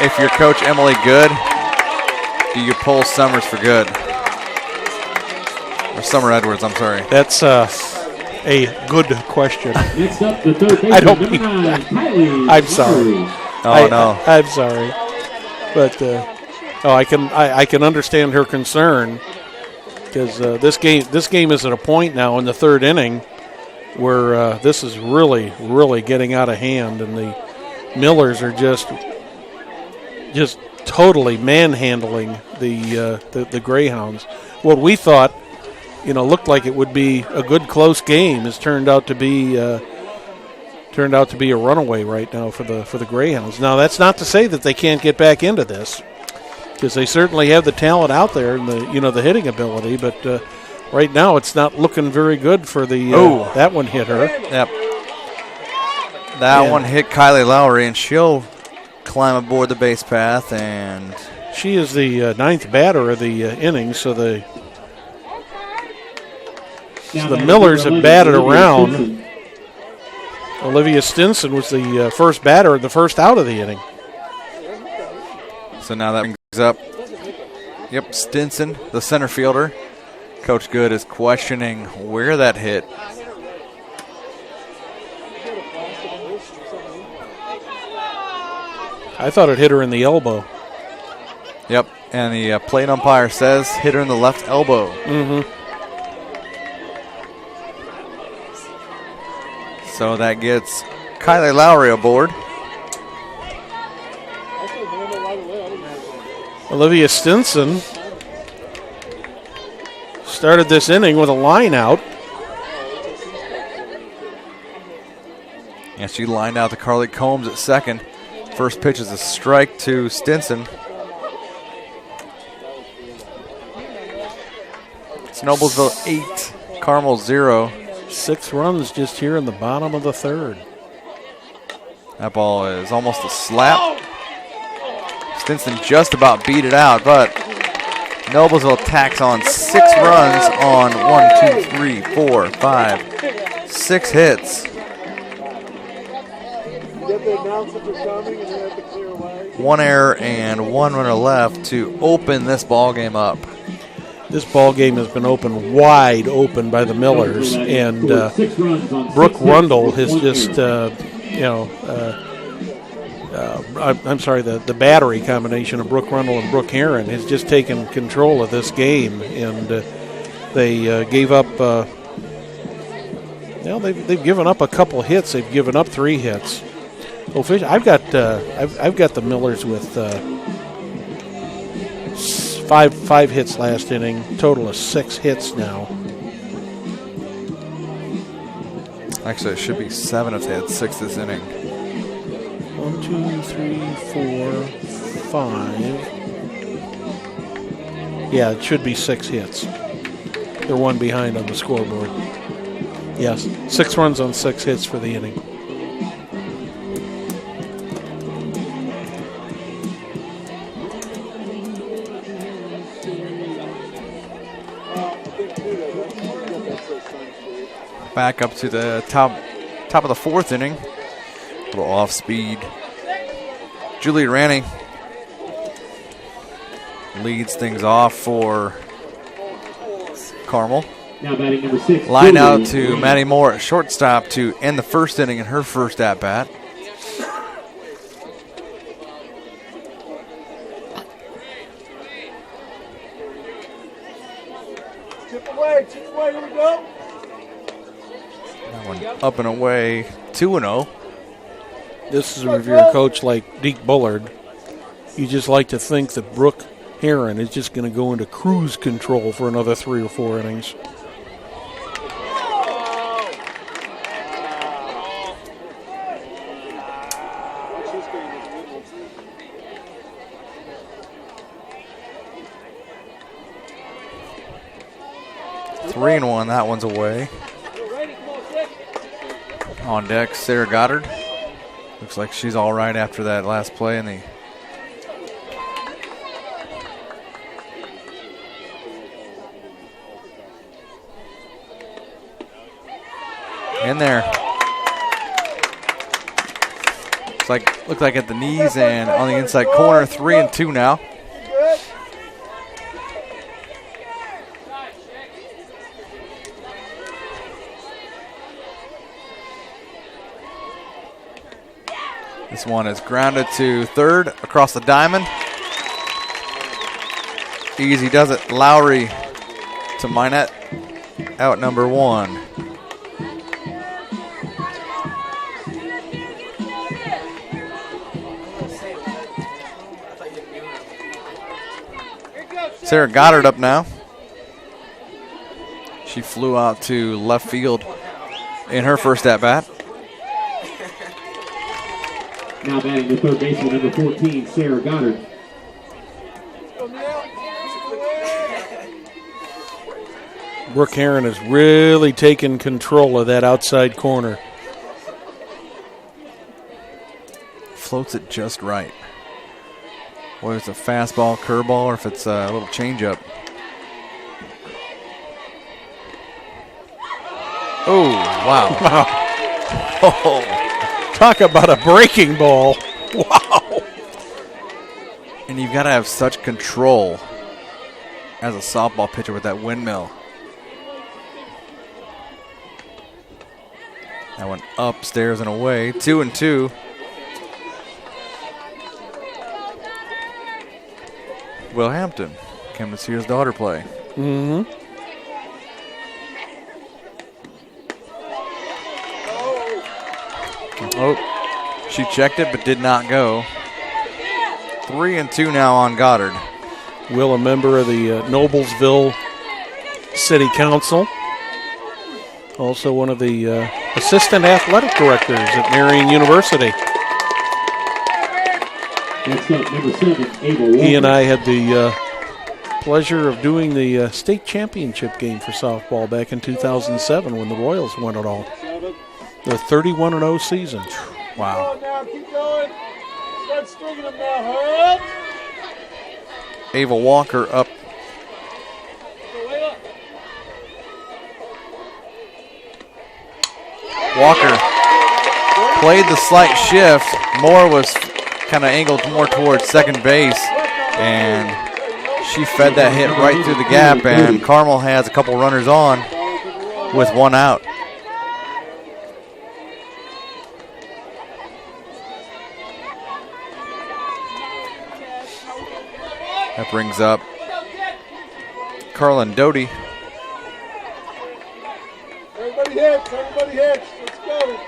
if you're Coach Emily Good, do you pull Summers for good? Or Summer Edwards, I'm sorry. That's a good question. Next up, the third baseman, I don't number mean 9, that. Kylie I'm sorry. Lowry. I'm sorry, but I can understand her concern, because this game is at a point now in the third inning where this is really getting out of hand, and the Millers are just totally manhandling the Greyhounds. What we thought, looked like it would be a good close game has turned out to be a runaway right now for the Greyhounds. Now, that's not to say that they can't get back into this, because they certainly have the talent out there and the hitting ability, but right now it's not looking very good for the that one hit her. Yep. That one hit Kylie Lowry, and she'll climb aboard the base path, and she is the ninth batter of the inning, so the Millers have batted around. Olivia Stinson was the first batter and the first out of the inning. So now that brings up, Stinson, the center fielder. Coach Good is questioning where that hit. I thought it hit her in the elbow. Yep, and the plate umpire says hit her in the left elbow. Mm-hmm. So that gets Kylie Lowry aboard. Olivia Stinson started this inning with a line out. And she lined out to Carly Combs at second. First pitch is a strike to Stinson. It's Noblesville 8, Carmel 0. 6 runs just here in the bottom of the third. That ball is almost a slap. Stinson just about beat it out, but Noblesville tacks on 6 runs on 6 hits. One error and 1 runner left to open this ball game up. This ball game has been wide open by the Millers, and Brooke Rundle has just, I'm sorry, the battery combination of Brooke Rundle and Brooke Heron has just taken control of this game, and they gave up. They've given up a couple hits. They've given up 3 hits. I've got the Millers with 5 hits last inning, total of 6 hits now. Actually, it should be 7 if they had 6 this inning. 1, 2, 3, 4, 5. Yeah, it should be 6 hits. They're 1 behind on the scoreboard. Yes, 6 runs on 6 hits for the inning. Back up to the top of the 4th inning. A little off speed. Julie Ranny leads things off for Carmel. Now batting number 6. Line out to Maddie Moore at shortstop to end the first inning in her first at-bat. Chip away, here we go. That one up and away, 2-0. This is if you're a coach like Deke Bullard. You just like to think that Brooke Heron is just going to go into cruise control for another 3 or 4 innings. Three and one, that one's away. On deck, Sarah Goddard. Looks like she's all right after that last play in the. In there. Looks like at the knees and on the inside corner. 3 and 2 now. This one is grounded to third across the diamond. Easy does it. Lowry to Minette. Out number 1. Sarah Goddard up now. She flew out to left field in her first at-bat. Now batting the third baseman, number 14, Sarah Goddard. Brooke Heron has really taken control of that outside corner. Floats it just right. Whether it's a fastball, curveball, or if it's a little changeup. Oh, wow. Oh, talk about a breaking ball. Wow. And you've got to have such control as a softball pitcher with that windmill. That one upstairs and away. 2 and 2. Will Hampton came to see his daughter play. Mm-hmm. Oh, she checked it but did not go. 3 and 2 now on Goddard. Will, a member of the Noblesville City Council. Also one of the assistant athletic directors at Marion University. Next up, number 7, Ava Walker. He and I had the pleasure of doing the state championship game for softball back in 2007 when the Royals won it all. The 31-0 season. Wow. Keep going now, keep going. Start stringing them now, hurry up. Ava Walker up. Walker played the slight shift. Moore was kind of angled more towards second base, and she fed that hit right through the gap, and Carmel has a couple runners on with 1 out. That brings up Carlin Doty. Everybody hits, let's go.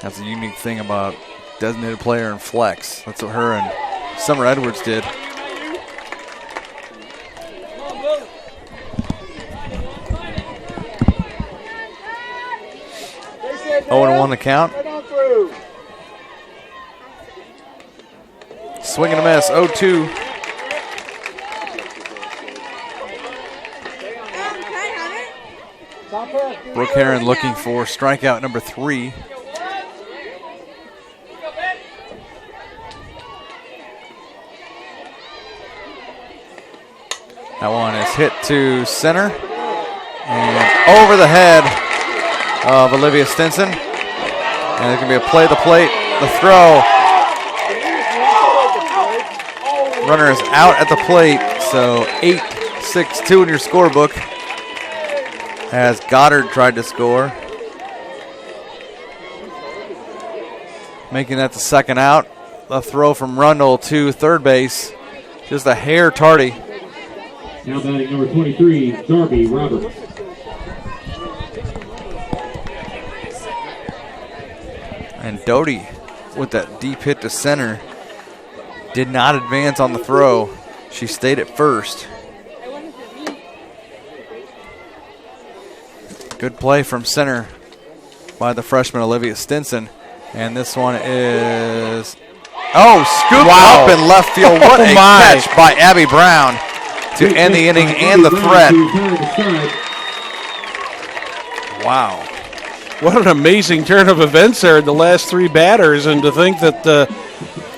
That's a unique thing about designated player and flex. That's what her and Summer Edwards did. Oh, and 1 the count. Swing and a miss, 0-2. Brooke Heron looking for strikeout number 3. That one is hit to center and over the head of Olivia Stinson. And there's going to be a play at the plate. The throw. Runner is out at the plate, so 8 6-2 in your scorebook as Goddard tried to score. Making that the second out. A throw from Rundle to third base. Just a hair tardy. Now batting number 23, Darby Roberts. And Doty with that deep hit to center did not advance on the throw. She stayed at first. Good play from center by the freshman Olivia Stinson. And this one is, scooped up in left field. What a catch by Abby Brown to end the inning and the threat. Wow. What an amazing turn of events there in the last three batters, and to think that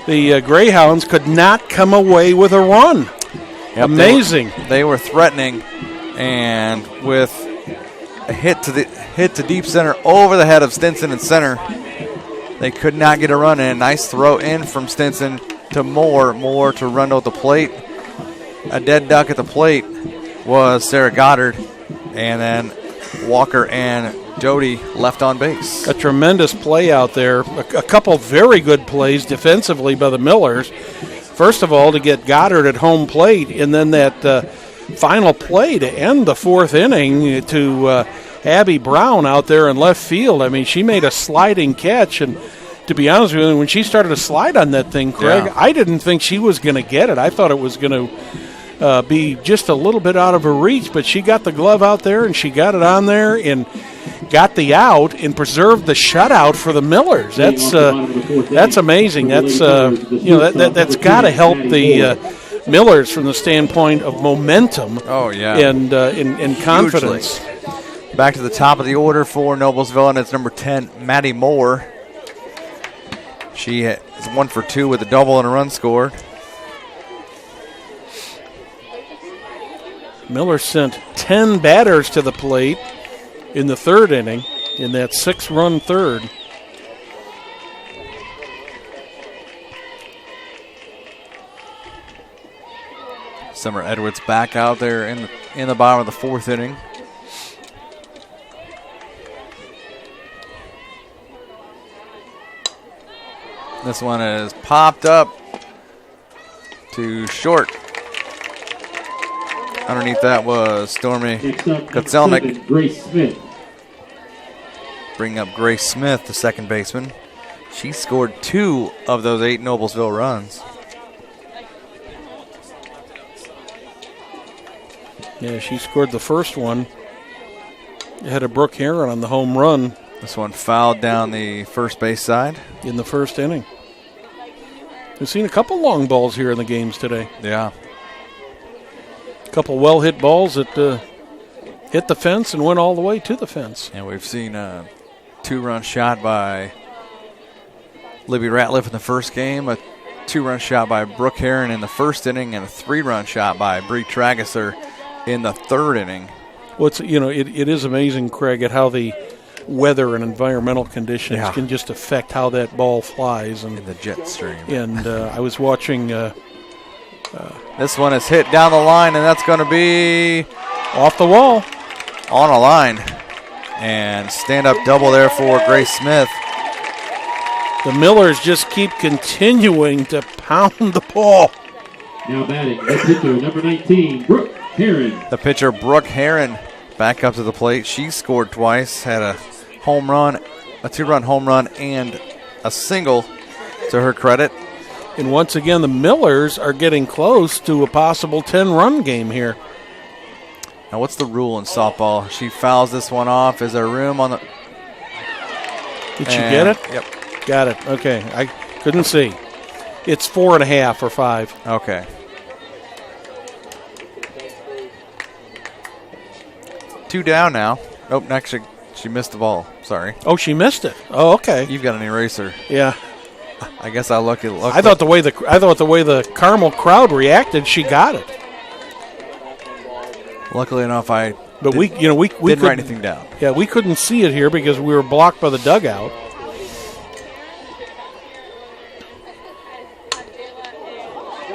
the Greyhounds could not come away with a run. Yep, amazing. They were threatening, and with a hit to deep center over the head of Stinson in center, they could not get a run in. Nice throw in from Stinson to Moore to Rundle at the plate. A dead duck at the plate was Sarah Goddard, and then Walker and Doty left on base. A tremendous play out there. A couple very good plays defensively by the Millers. First of all, to get Goddard at home plate, and then that final play to end the fourth inning to Abby Brown out there in left field. I mean, she made a sliding catch, and to be honest with you, when she started to slide on that thing, Craig, I didn't think she was going to get it. I thought it was going to be just a little bit out of her reach, but she got the glove out there, and she got it on there and got the out and preserved the shutout for the Millers. That's amazing. That's that's got to help the Millers from the standpoint of momentum. And in confidence. Hugely. Back to the top of the order for Noblesville, and it's number 10, Maddie Moore. She is 1 for 2 with a double and a run scored. Miller sent 10 batters to the plate in the third inning in that 6-run third. Summer Edwards back out there in the bottom of the fourth inning. This one is popped up to short. Underneath that was Stormy Kotzelnik. Grace Smith. Bring up Grace Smith, the second baseman. She scored 2 of those 8 Noblesville runs. Yeah, she scored the first one. Ahead of Brooke Heron on the home run. This one fouled down the first base side. In the first inning. We've seen a couple long balls here in the games today. Yeah. A couple well-hit balls that hit the fence and went all the way to the fence. And we've seen a 2-run shot by Libby Ratliff in the first game, a 2-run shot by Brooke Heron in the first inning, and a 3-run shot by Bree Tragesser in the third inning. Well, it is amazing, Craig, at how the weather and environmental conditions can just affect how that ball flies. And in the jet stream. And I was watching. This one is hit down the line, and that's going to be off the wall. On a line. And stand-up double there for Grace Smith. The Millers just keep continuing to pound the ball. Now batting, the pitcher, number 19, Brooke Heron. The pitcher, Brooke Heron, back up to the plate. She scored twice, had a home run, a 2-run home run, and a single to her credit. And once again, the Millers are getting close to a possible 10-run game here. Now, what's the rule in softball? She fouls this one off. Is there room on the... Did she get it? Yep. Got it. Okay. I couldn't see. It's 4.5 or 5. Okay. Two down now. Oh, actually, she missed the ball. Sorry. Oh, she missed it. Oh, okay. You've got an eraser. Yeah. I guess I look. I thought the way the Carmel crowd reacted, she got it. Luckily enough, But we didn't couldn't write anything down. Yeah, we couldn't see it here because we were blocked by the dugout.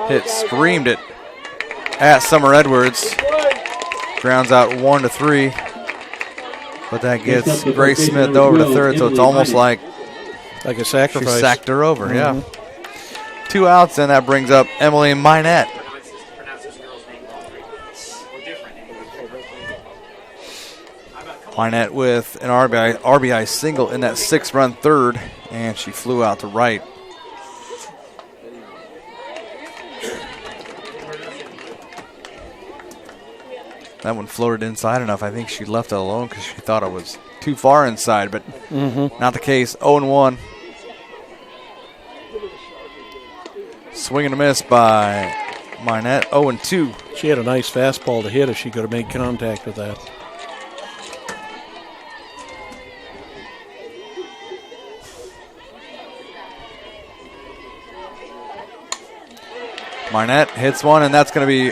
Hit screamed it at Summer Edwards. Grounds out 1-3. But that gets Grace Smith over to third, so it's almost like a sacrifice. She sacked her over, yeah. 2 outs, and that brings up Emily Minette. Minette with an RBI single in that 6-run third, and she flew out to right. That one floated inside enough. I think she left it alone because she thought it was too far inside, but not the case. 0-1. Swing and a miss by Minette. 0-2. She had a nice fastball to hit if she could have made contact with that. Minette hits one, and that's going to be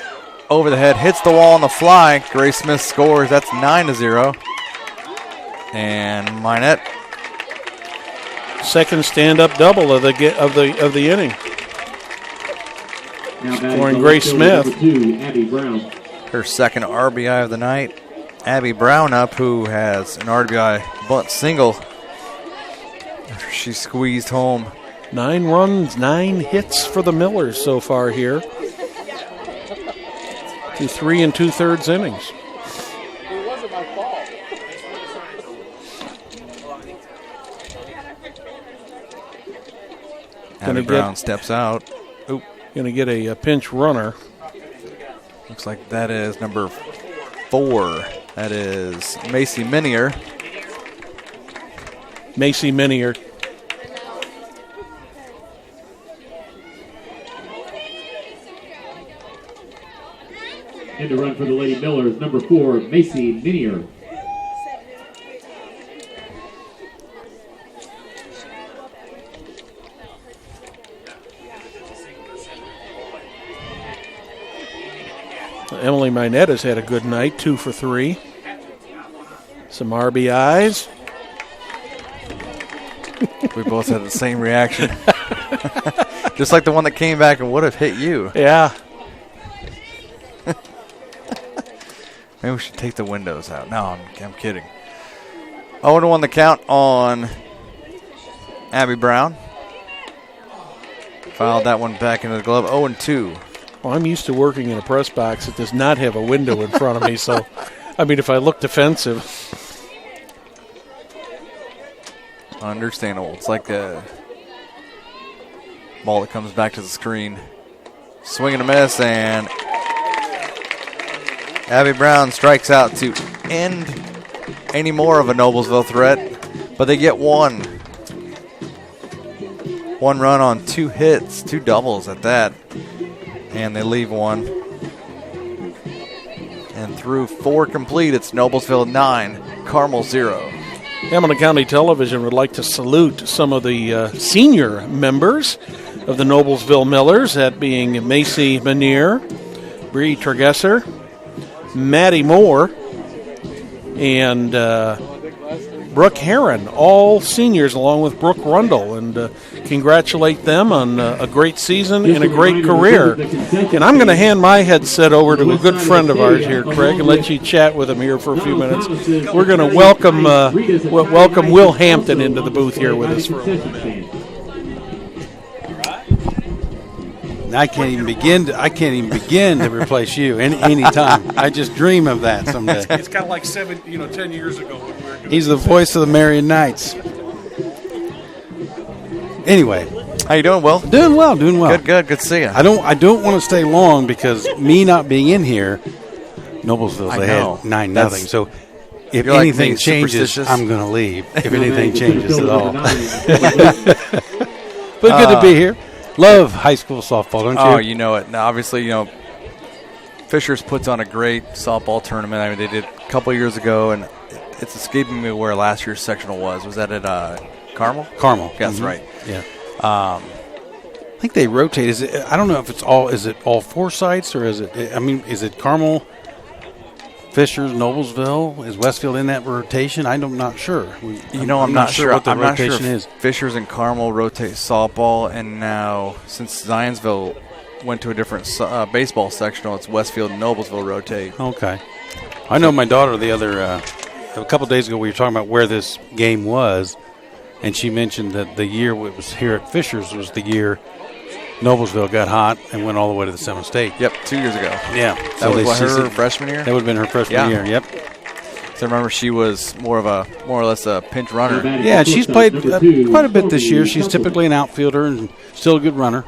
over the head. Hits the wall on the fly. Grace Smith scores. That's 9-0. And Minette, second stand-up double of the inning. Scoring Grace Smith. Abby Brown. Her second RBI of the night. Abby Brown up, who has an RBI bunt single. She squeezed home. 9 runs, 9 hits for the Millers so far here. 3 2/3 innings. It wasn't my fault. Abby Brown steps out. Going to get a pinch runner. Looks like that is number 4. That is Macy Minier. Macy Minier. And to run for the Lady Millers, number 4, Macy Minier. Emily Minette has had a good night, 2 for 3. Some RBIs. We both had the same reaction. Just like the one that came back and would have hit you. Yeah. Maybe we should take the windows out. No, I'm kidding. 0-1 the count on Abby Brown. Filed that one back into the glove. 0-2. Well, I'm used to working in a press box that does not have a window in front of me, so, I mean, if I look defensive. Understandable. It's like a ball that comes back to the screen. Swing and a miss, and Abby Brown strikes out to end any more of a Noblesville threat, but they get one. 1 run on 2 hits, 2 doubles at that, and they leave one. And through 4 complete, it's Noblesville 9, Carmel 0. Hamilton County Television would like to salute some of the senior members of the Noblesville Millers, that being Macy Minier, Bree Tregesser, Maddie Moore, and Brooke Herron, all seniors along with Brooke Rundle, and congratulate them on a great season and a great career. And I'm going to hand my headset over to a good friend of ours here, Craig, and let you chat with him here for a few minutes. We're going to welcome Will Hampton into the booth here with us for a moment. I can't even begin to replace you any time. I just dream of that someday. It's kind of like 10 years ago. When we were doing He's the voice of the Marion Knights. Anyway, how you doing, Will? Doing well. Good to see you. I don't want to stay long because me not being in here, Noblesville's ahead 9-0. So if anything changes, I'm going to leave. If anything changes at all. But good to be here. Love high school softball, don't you? Oh, you know it. Now, obviously, Fishers puts on a great softball tournament. I mean, they did a couple years ago, and it's escaping me where last year's sectional was. Was that at Carmel? Carmel. Yeah, that's right. Yeah. I think they rotate. I don't know if it's all. Is it all 4 sites or is it? I mean, is it Carmel, Fishers, Noblesville? Is Westfield in that rotation? I'm not sure. I'm not sure what the rotation is. is. Fishers and Carmel rotate softball, and now since Zionsville went to a different baseball sectional. It's Westfield and Noblesville rotate. Okay. I know my daughter a couple days ago we were talking about where this game was, and she mentioned that the year it was here at Fisher's was the year Noblesville got hot and went all the way to the 7th State. Yep, 2 years ago. Yeah. That was her freshman year? That would have been her freshman year, yep. So remember, she was more or less a pinch runner. Yeah, she's played quite a bit this year. She's typically an outfielder and still a good runner.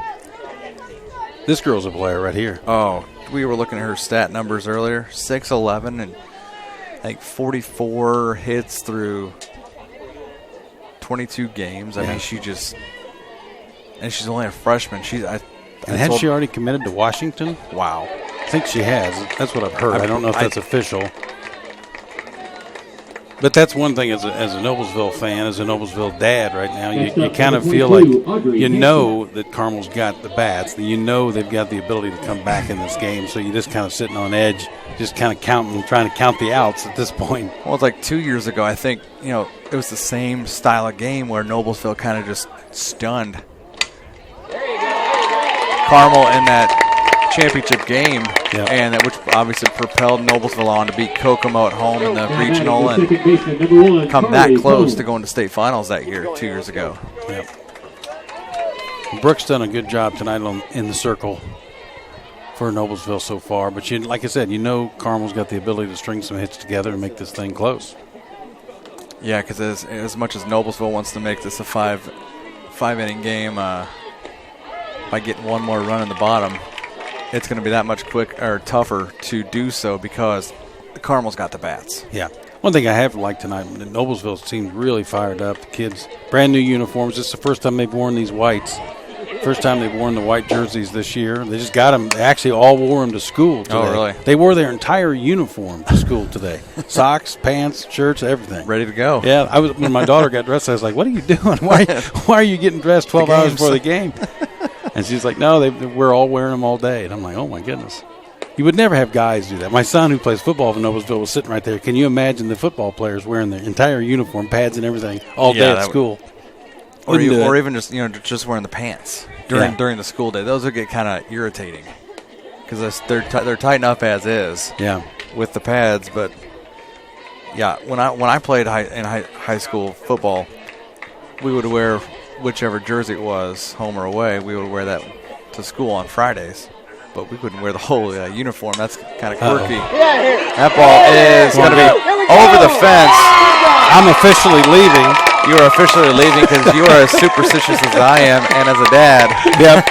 This girl's a player right here. Oh, we were looking at her stat numbers earlier. 6'11" and I think 44 hits through 22 games. I mean, and she's only a freshman. Had she already committed to Washington? Wow. I think she has. That's what I've heard. I don't know if that's official. But that's one thing as a Noblesville fan, as a Noblesville dad right now, you kind of feel like you know that Carmel's got the bats, that you know they've got the ability to come back in this game, so you're just kind of sitting on edge, just kind of trying to count the outs at this point. Well, it's like 2 years ago, I think, it was the same style of game where Noblesville kind of just stunned Carmel in that championship game, and which obviously propelled Noblesville on to beat Kokomo at home in the regional and come that close to going to state finals that year, 2 years ago. Yep. Brooke's done a good job tonight in the circle for Noblesville so far, but like I said, Carmel's got the ability to string some hits together and make this thing close. Yeah, because as much as Noblesville wants to make this a five-inning game by getting one more run in the bottom, it's going to be that much tougher to do so because Carmel's got the bats. Yeah. One thing I have liked tonight, Noblesville seems really fired up. The kids, brand new uniforms. It's the first time they've worn these whites. First time they've worn the white jerseys this year. They just got them. They actually all wore them to school today. Oh, really? They wore their entire uniform to school today. Socks, pants, shirts, everything. Ready to go. Yeah. When my daughter got dressed, I was like, what are you doing? Why are you getting dressed 12 hours before the game? And she's like, no, we're all wearing them all day. And I'm like, oh, my goodness. You would never have guys do that. My son, who plays football for Noblesville, was sitting right there. Can you imagine the football players wearing their entire uniform, pads and everything, all day at school? Or even just wearing the pants during the school day. Those would get kind of irritating because they're tight enough as is with the pads. But, yeah, when I played in high school football, we would wear whichever jersey it was, home or away, we would wear that to school on Fridays. But we couldn't wear the whole uniform. That's kind of quirky. That ball is going to be over the fence. I'm officially leaving. You are officially leaving because you are as superstitious as I am and as a dad. Yep.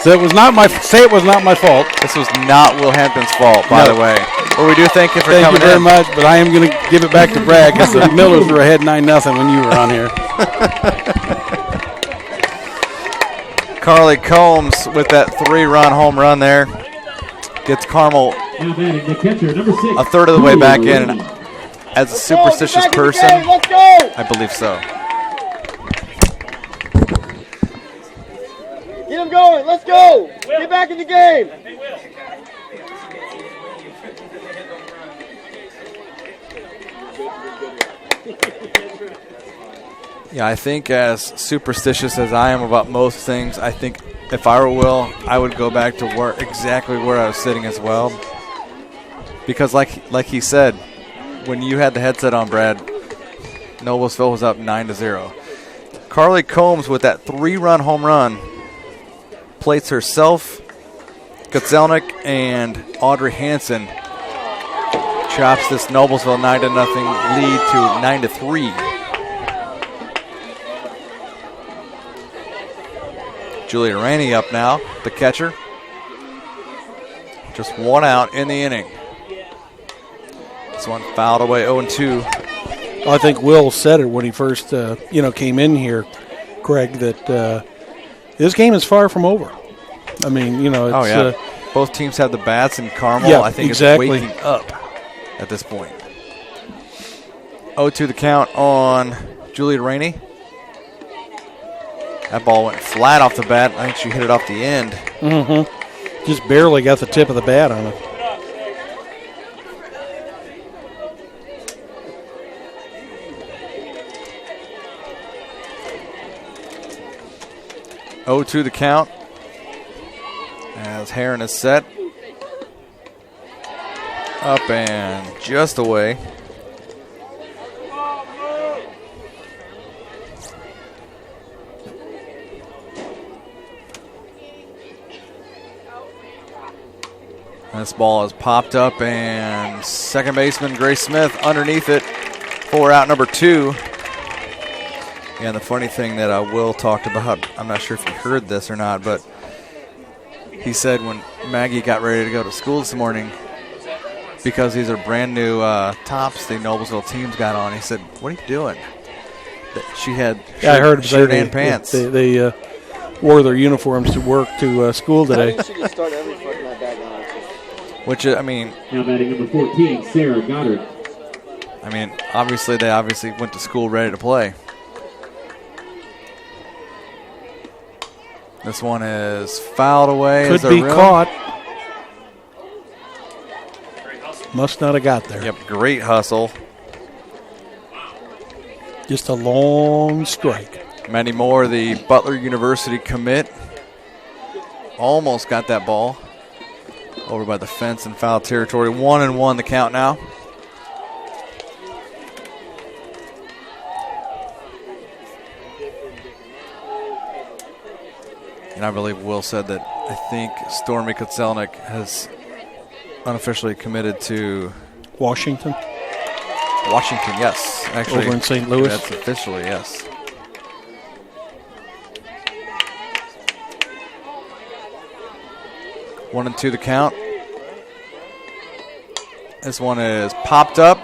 So it was not my fault. This was not Will Hampton's fault, by the way. But we do thank you for coming in. Thank you very much, but I am going to give it back to Brad because the Millers were ahead 9-0 when you were on here. Carly Combs with that 3-run home run there. Gets Carmel a third of the way back in. And as a superstitious person, I believe so. Get him going. Let's go. Get back in the game. Yeah, I think as superstitious as I am about most things, I think if I were Will, I would go back to exactly where I was sitting as well. Because like he said, when you had the headset on, Brad, Noblesville was up 9-0. Carly Combs with that 3-run home run plates herself, Gutzelnik, and Audrey Hansen. Chops this Noblesville 9-0 lead to 9-3. Julia Rainey up now, the catcher. Just one out in the inning. This one fouled away 0-2. I think Will said it when he first came in here, Craig, that this game is far from over. I mean, it's, both teams have the bats, and Carmel, I think, is waking up at this point. 0-2 the count on Julia Rainey. That ball went flat off the bat. I think she hit it off the end. Mm-hmm. Just barely got the tip of the bat on it. To the count. As Heron is set. Up and just away. This ball is popped up, and second baseman Grace Smith underneath it for out number 2. And the funny thing that Will talked about, I'm not sure if you heard this or not, but he said when Maggie got ready to go to school this morning, because these are brand new tops the Noblesville teams got on, he said, "What are you doing?" She had I heard shirt and pants. They wore their uniforms to work to school today. Which, I mean, Now batting number 14, Sarah Goddard. I mean, they obviously went to school ready to play. This one is fouled away. Could be caught. Must not have got there. Yep, great hustle. Just a long strike. Maddie Moore, the Butler University commit, almost got that ball over by the fence in foul territory. 1-1 the count now. And I believe Will said that I think Stormy Kotzelnik has unofficially committed to Washington, yes. Actually, over in St. Louis. That's officially, yes. One and two the count. This one is popped up.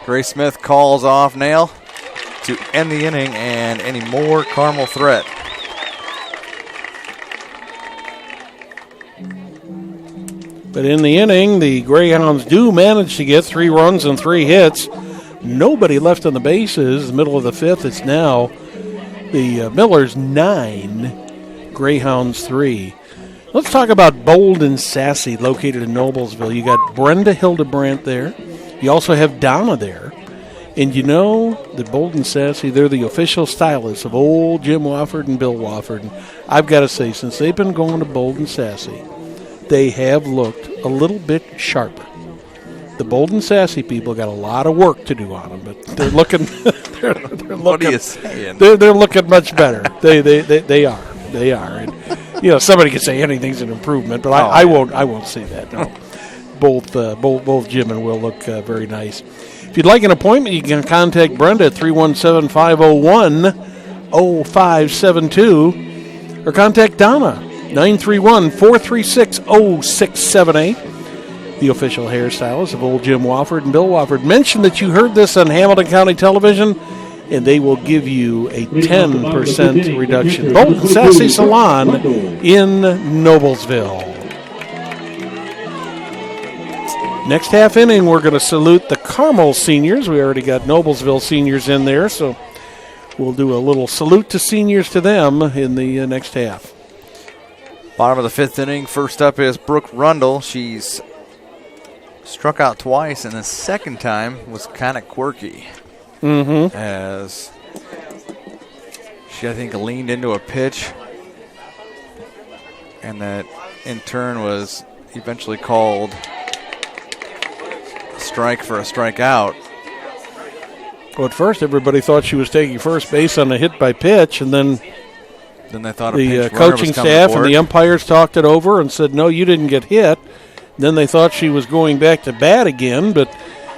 Grace Smith calls off Nail to end the inning, and any more Carmel threat. But in the inning, the Greyhounds do manage to get 3 runs and 3 hits. Nobody left on the bases. Middle of the 5th, it's now the Millers 9, Greyhounds 3. Let's talk about Bold and Sassy, located in Noblesville. You got Brenda Hildebrandt there. You also have Donna there. And you know that Bold and Sassy, they're the official stylists of old Jim Wofford and Bill Wofford. And I've got to say, since they've been going to Bold and Sassy, they have looked a little bit sharper. The Bold and Sassy people got a lot of work to do on them, but they're looking. they're looking. What are you saying? They're looking much better. They are. And somebody could say anything's an improvement, but I won't say that. No. Both Jim and Will look very nice. If you'd like an appointment, you can contact Brenda at 317-501-0572 or contact Donna 931-436-0678. The official hairstylist of old Jim Wofford and Bill Wofford. Mention that you heard this on Hamilton County Television, and they will give you a 10% reduction. Bold and Sassy Salon in Noblesville. Next half inning, we're going to salute the Carmel seniors. We already got Noblesville seniors in there, so we'll do a little salute to seniors to them in the next half. Bottom of the 5th inning. First up is Brooke Rundle. She's struck out twice, and the second time was kind of quirky. Mm-hmm. As she, I think, leaned into a pitch, and that in turn was eventually called a strike for a strikeout. Well, at first everybody thought she was taking first base on a hit by pitch, and then they thought the coaching staff and the umpires talked it over and said, no, you didn't get hit. Then they thought she was going back to bat again, but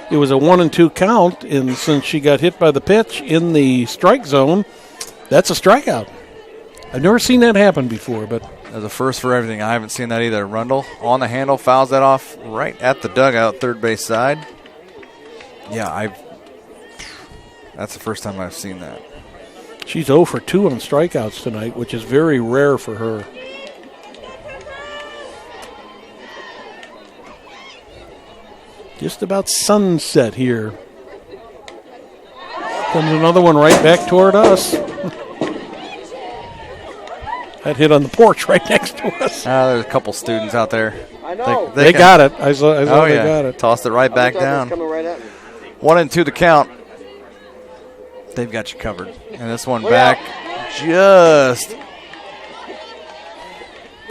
it was a 1-2 count, and since she got hit by the pitch in the strike zone, that's a strikeout. I've never seen that happen before, but there's a first for everything. I haven't seen that either. Rundle on the handle, fouls that off right at the dugout, third base side. Yeah, that's the first time I've seen that. She's 0 for 2 on strikeouts tonight, which is very rare for her. Just about sunset here. Comes another one right back toward us. That hit on the porch right next to us. There's a couple students out there. I know. They got it. I saw they got it. Tossed it right back down. Coming right at me. 1-2 the count. They've got you covered. And this one back just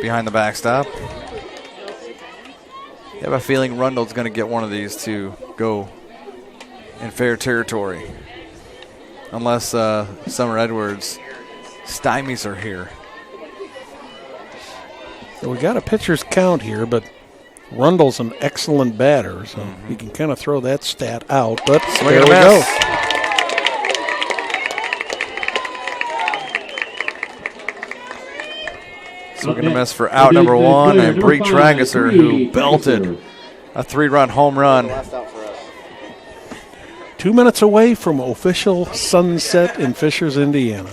behind the backstop. I have a feeling Rundle's going to get one of these to go in fair territory. Unless Summer Edwards stymies her here. So we got a pitcher's count here, but Rundle's an excellent batter, so you can kind of throw that stat out. But there we go. Swing and a miss for out number 1, and Bree Trageser, who belted a 3-run home run. 2 minutes away from official sunset in Fishers, Indiana.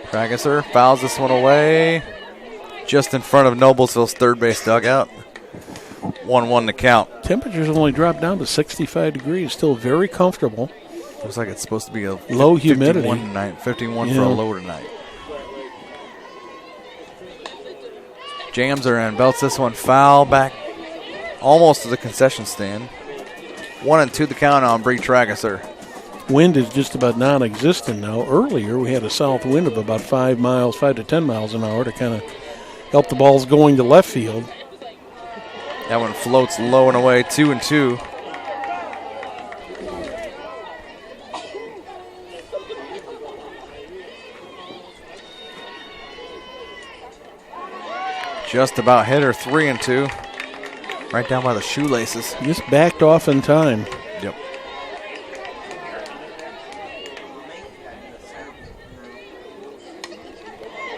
Trageser fouls this one away just in front of Noblesville's third base dugout. 1-1 to count. Temperatures only dropped down to 65 degrees. Still very comfortable. Looks like it's supposed to be a low humidity. 51 tonight. 51 for a low tonight. Jams her and belts this one foul back almost to the concession stand. 1-2 the count on Bree Trageser. Wind is just about non-existent now. Earlier we had a south wind of about 5 to 10 miles an hour to kind of help the balls going to left field. That one floats low and away, 2-2. Just about hit her, 3-2. Right down by the shoelaces. Just backed off in time. Yep.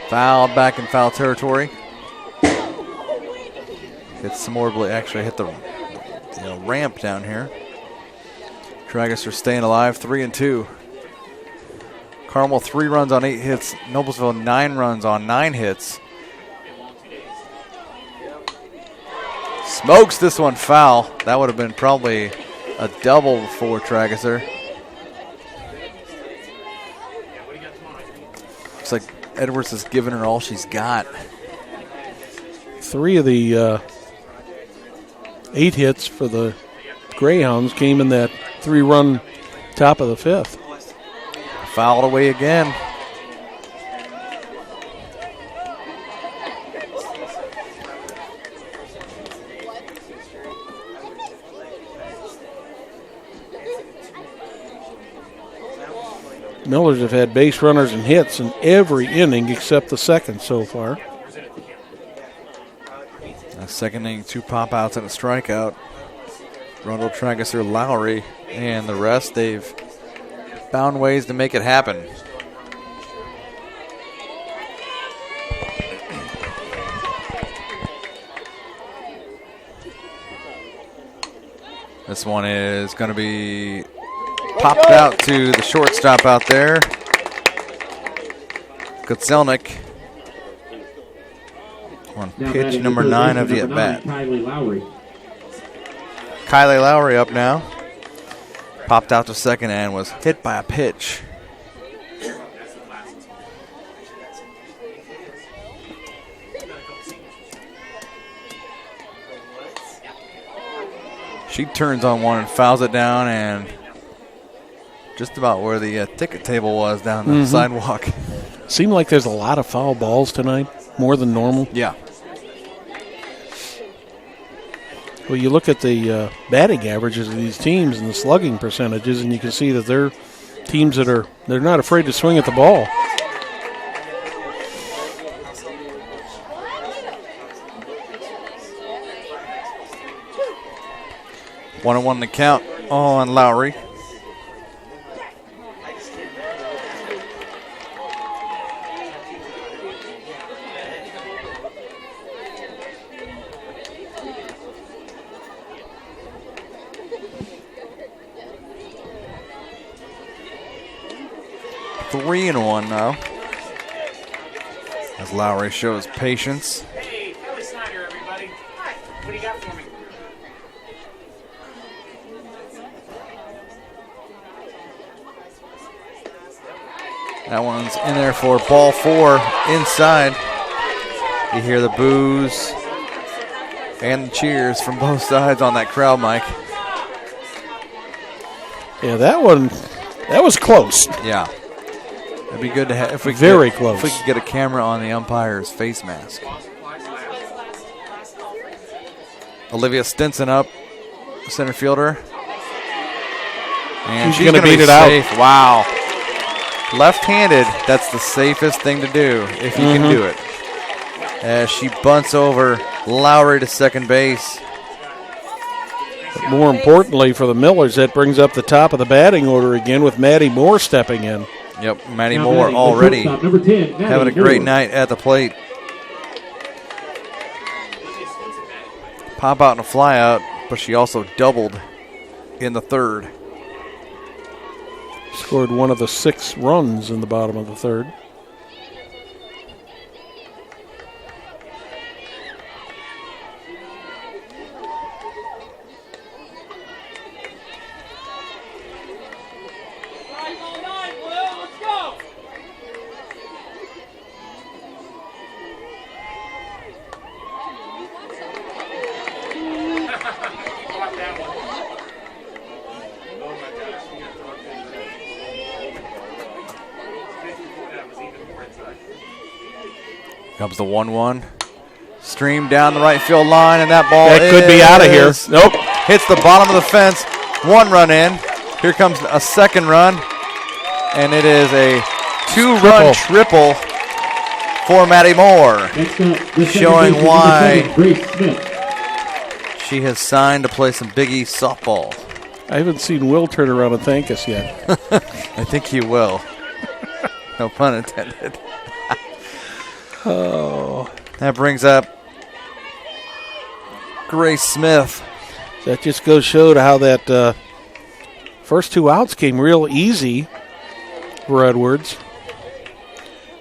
Fouled back in foul territory. It's some more, actually hit the ramp down here. Trageser staying alive, 3-2. Carmel 3 runs on 8 hits. Noblesville 9 runs on 9 hits. Smokes this one foul. That would have been probably a double for Trageser. Looks like Edwards has given her all she's got. 3 of the 8 hits for the Greyhounds came in that 3-run top of the 5th. Fouled away again. Millers have had base runners and hits in every inning except the second so far. Second inning, 2 pop-outs and a strikeout. Rundle, Trageser, Lowry, and the rest, they've found ways to make it happen. This one is going to be popped out to the shortstop out there. Kutzelnik. On pitch number 9 of the at-bat. Kylie Lowry up now. Popped out to second and was hit by a pitch. She turns on one and fouls it down, and just about where the ticket table was down the sidewalk. Seemed like there's a lot of foul balls tonight, more than normal. Yeah. Well, you look at the batting averages of these teams and the slugging percentages, and you can see that they're teams that they're not afraid to swing at the ball. 1-1 to count on Lowry. Three and 1 now, as Lowry shows patience. Hey, Kelly Snyder, everybody. Hi, what do you got for me? That one's in there for ball 4 inside. You hear the boos and the cheers from both sides on that crowd mic. Yeah, that was close. Yeah. It'd be good to have if we Very close. If we could get a camera on the umpire's face mask. Olivia Stinson up, center fielder. And she's gonna going to beat be it out. safe. Wow. Left-handed, that's the safest thing to do if you can do it. As she bunts over Lowry to second base. But more importantly for the Millers, that brings up the top of the batting order again with Maddie Moore stepping in. Yep, Maddie Moore already Number 10, Maddie having a great Moore. night at the plate. Pop out and a fly out, but she also doubled in the third. Scored one of the 6 runs in the bottom of the third. Comes the 1-1. Stream down the right field line, and that ball That could be out of here. Nope. Hits the bottom of the fence. 1 run in. Here comes a second run, and it is a 2-run triple for Maddie Moore, showing why she has signed to play some Big East softball. I haven't seen Will turn around and thank us yet. I think he will. No pun intended. Oh. That brings up Grace Smith. That just goes to show how that first 2 outs came real easy for Edwards.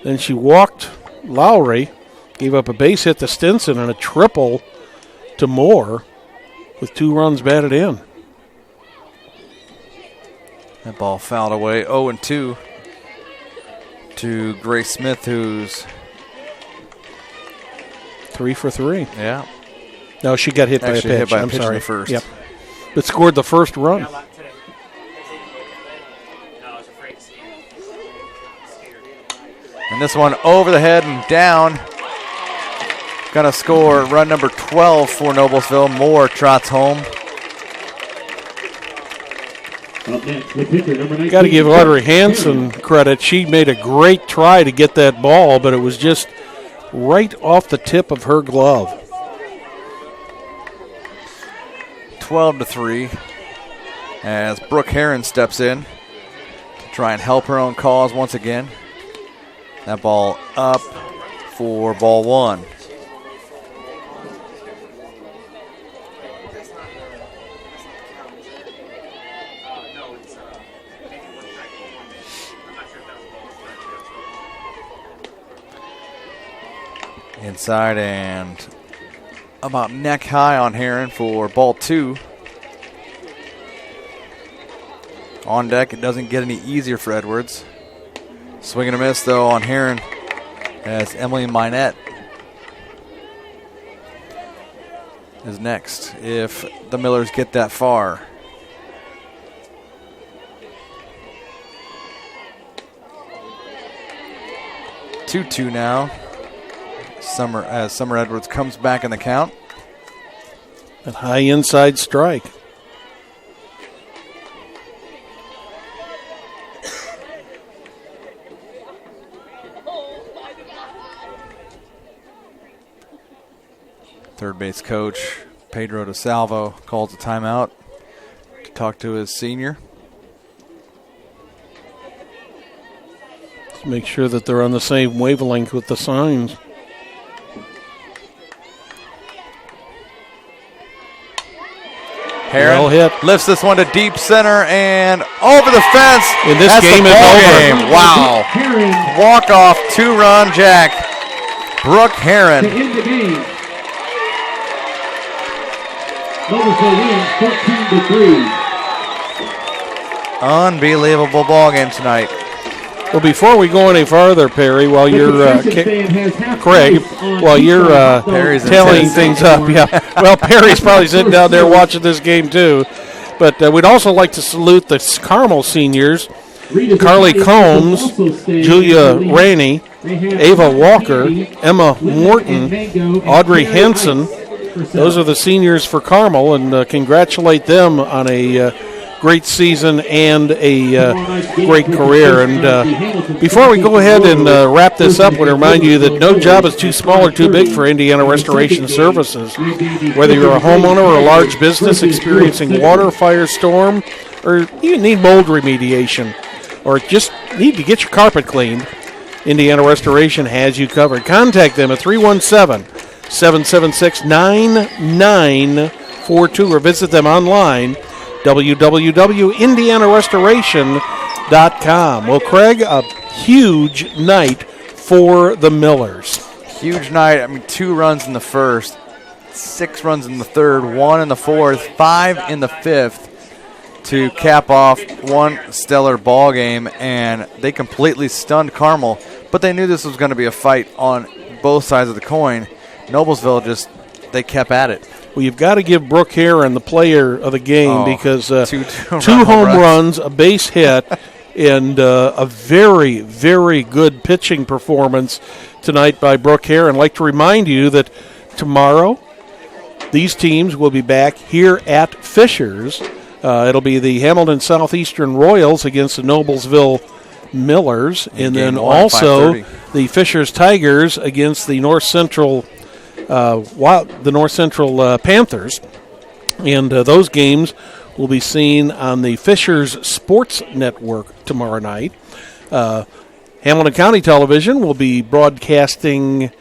Then she walked Lowry, gave up a base hit to Stinson and a triple to Moore with 2 runs batted in. That ball fouled away 0-2 to Grace Smith, who's 3 for 3. yeah. No, she got hit by a Actually pitch. hit by a I'm pitch in sorry. the first. Yep. But scored the first run. And this one over the head and down. Gonna score run number 12 for Noblesville. Moore trots home. Up next, the pitcher, number 19. Got to give Audrey Hansen credit. She made a great try to get that ball, but it was just right off the tip of her glove. 12-3 as Brooke Heron steps in to try and help her own cause once again. That ball up for ball 1. Inside and about neck high on Heron for ball 2. On deck, it doesn't get any easier for Edwards. Swing and a miss, though, on Heron as Emily Minette is next if the Millers get that far. Two now. Summer Edwards comes back in the count. That high inside strike. Third base coach Pedro DeSalvo calls a timeout to talk to his senior. Let's make sure that they're on the same wavelength with the signs. Heron Well hit. lifts this one to deep center and over the fence. And this That's game the is ball over. game. Wow. Heron Walk-off 2-run jack. Brooke to Heron. end the game. Noblesville wins 14-3. Unbelievable ball game tonight. Well, before we go any farther, Perry, while The you're concession stand has half Craig, price on while you're Perry's in tallying Tennessee. things up, yeah. Well, Perry's probably sitting down there watching this game too. But we'd also like to salute the Carmel seniors, Carly Combs, Julia Rainey, Ava Walker, Emma Morton, Audrey Henson. Those are the seniors for Carmel, and congratulate them on a great season and a great career. And before we go ahead and wrap this up, I want to remind you that no job is too small or too big for Indiana Restoration Services. Whether you're a homeowner or a large business experiencing water, fire, storm, or you need mold remediation, or just need to get your carpet cleaned, Indiana Restoration has you covered. Contact them at 317-776-9942 or visit them online, www.indianarestoration.com. Well, Craig, a huge night for the Millers. Huge night. I mean, 2 runs in the first, 6 runs in the third, 1 in the fourth, 5 in the fifth to cap off one stellar ball game, and they completely stunned Carmel, but they knew this was going to be a fight on both sides of the coin. Noblesville they kept at it. Well, you've got to give Brooke Heron the player of the game because two home runs, a base hit, and a very, very good pitching performance tonight by Brooke Heron. I'd like to remind you that tomorrow these teams will be back here at Fishers. It'll be the Hamilton Southeastern Royals against the Noblesville Millers, and then also the Fishers Tigers against the North Central Panthers. And those games will be seen on the Fishers Sports Network tomorrow night. Hamilton County Television will be broadcasting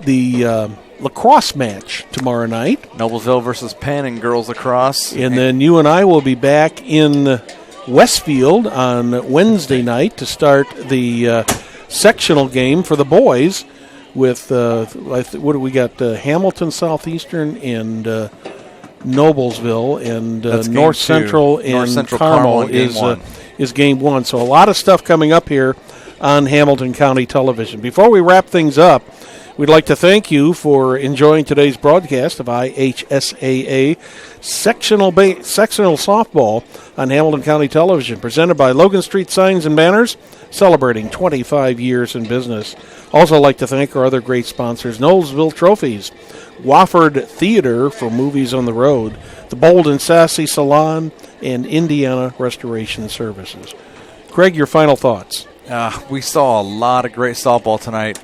the lacrosse match tomorrow night. Noblesville versus Penn in girls lacrosse. And then you and I will be back in Westfield on Wednesday night to start the sectional game for the boys with, what do we got, Hamilton Southeastern and Noblesville, and North Central and Carmel is game 1. So a lot of stuff coming up here on Hamilton County Television. Before we wrap things up, we'd like to thank you for enjoying today's broadcast of IHSAA sectional softball on Hamilton County Television, presented by Logan Street Signs and Banners, celebrating 25 years in business. Also like to thank our other great sponsors, Noblesville Trophies, Wofford Theater for movies on the road, the Bold and Sassy Salon, and Indiana Restoration Services. Craig, your final thoughts. We saw a lot of great softball tonight.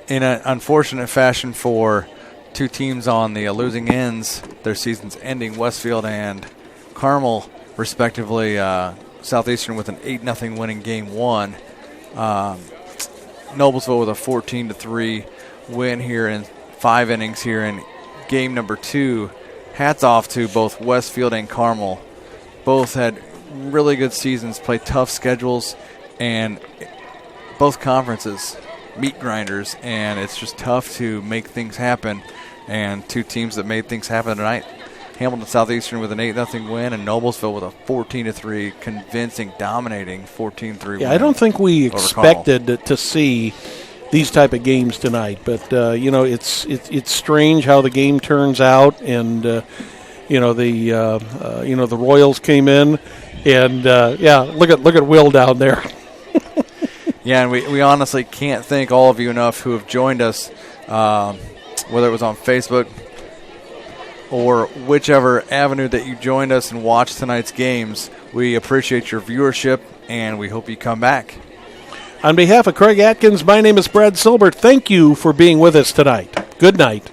In an unfortunate fashion for 2 teams on the losing ends, their season's ending, Westfield and Carmel, respectively. Southeastern with an 8-0 win in Game 1. Noblesville with a 14-3 win here in 5 innings here in Game number 2. Hats off to both Westfield and Carmel. Both had really good seasons, played tough schedules, and both conferences meat grinders, and it's just tough to make things happen. And 2 teams that made things happen tonight, Hamilton Southeastern with an 8-0 win, and Noblesville with a 14-3 convincing, dominating 14-3 win. Yeah, I don't think we expected to see these type of games tonight, but it's strange how the game turns out, and the Royals came in, and look at Will down there. Yeah, and we honestly can't thank all of you enough who have joined us, whether it was on Facebook or whichever avenue that you joined us and watched tonight's games. We appreciate your viewership, and we hope you come back. On behalf of Craig Atkins, my name is Brad Silbert. Thank you for being with us tonight. Good night.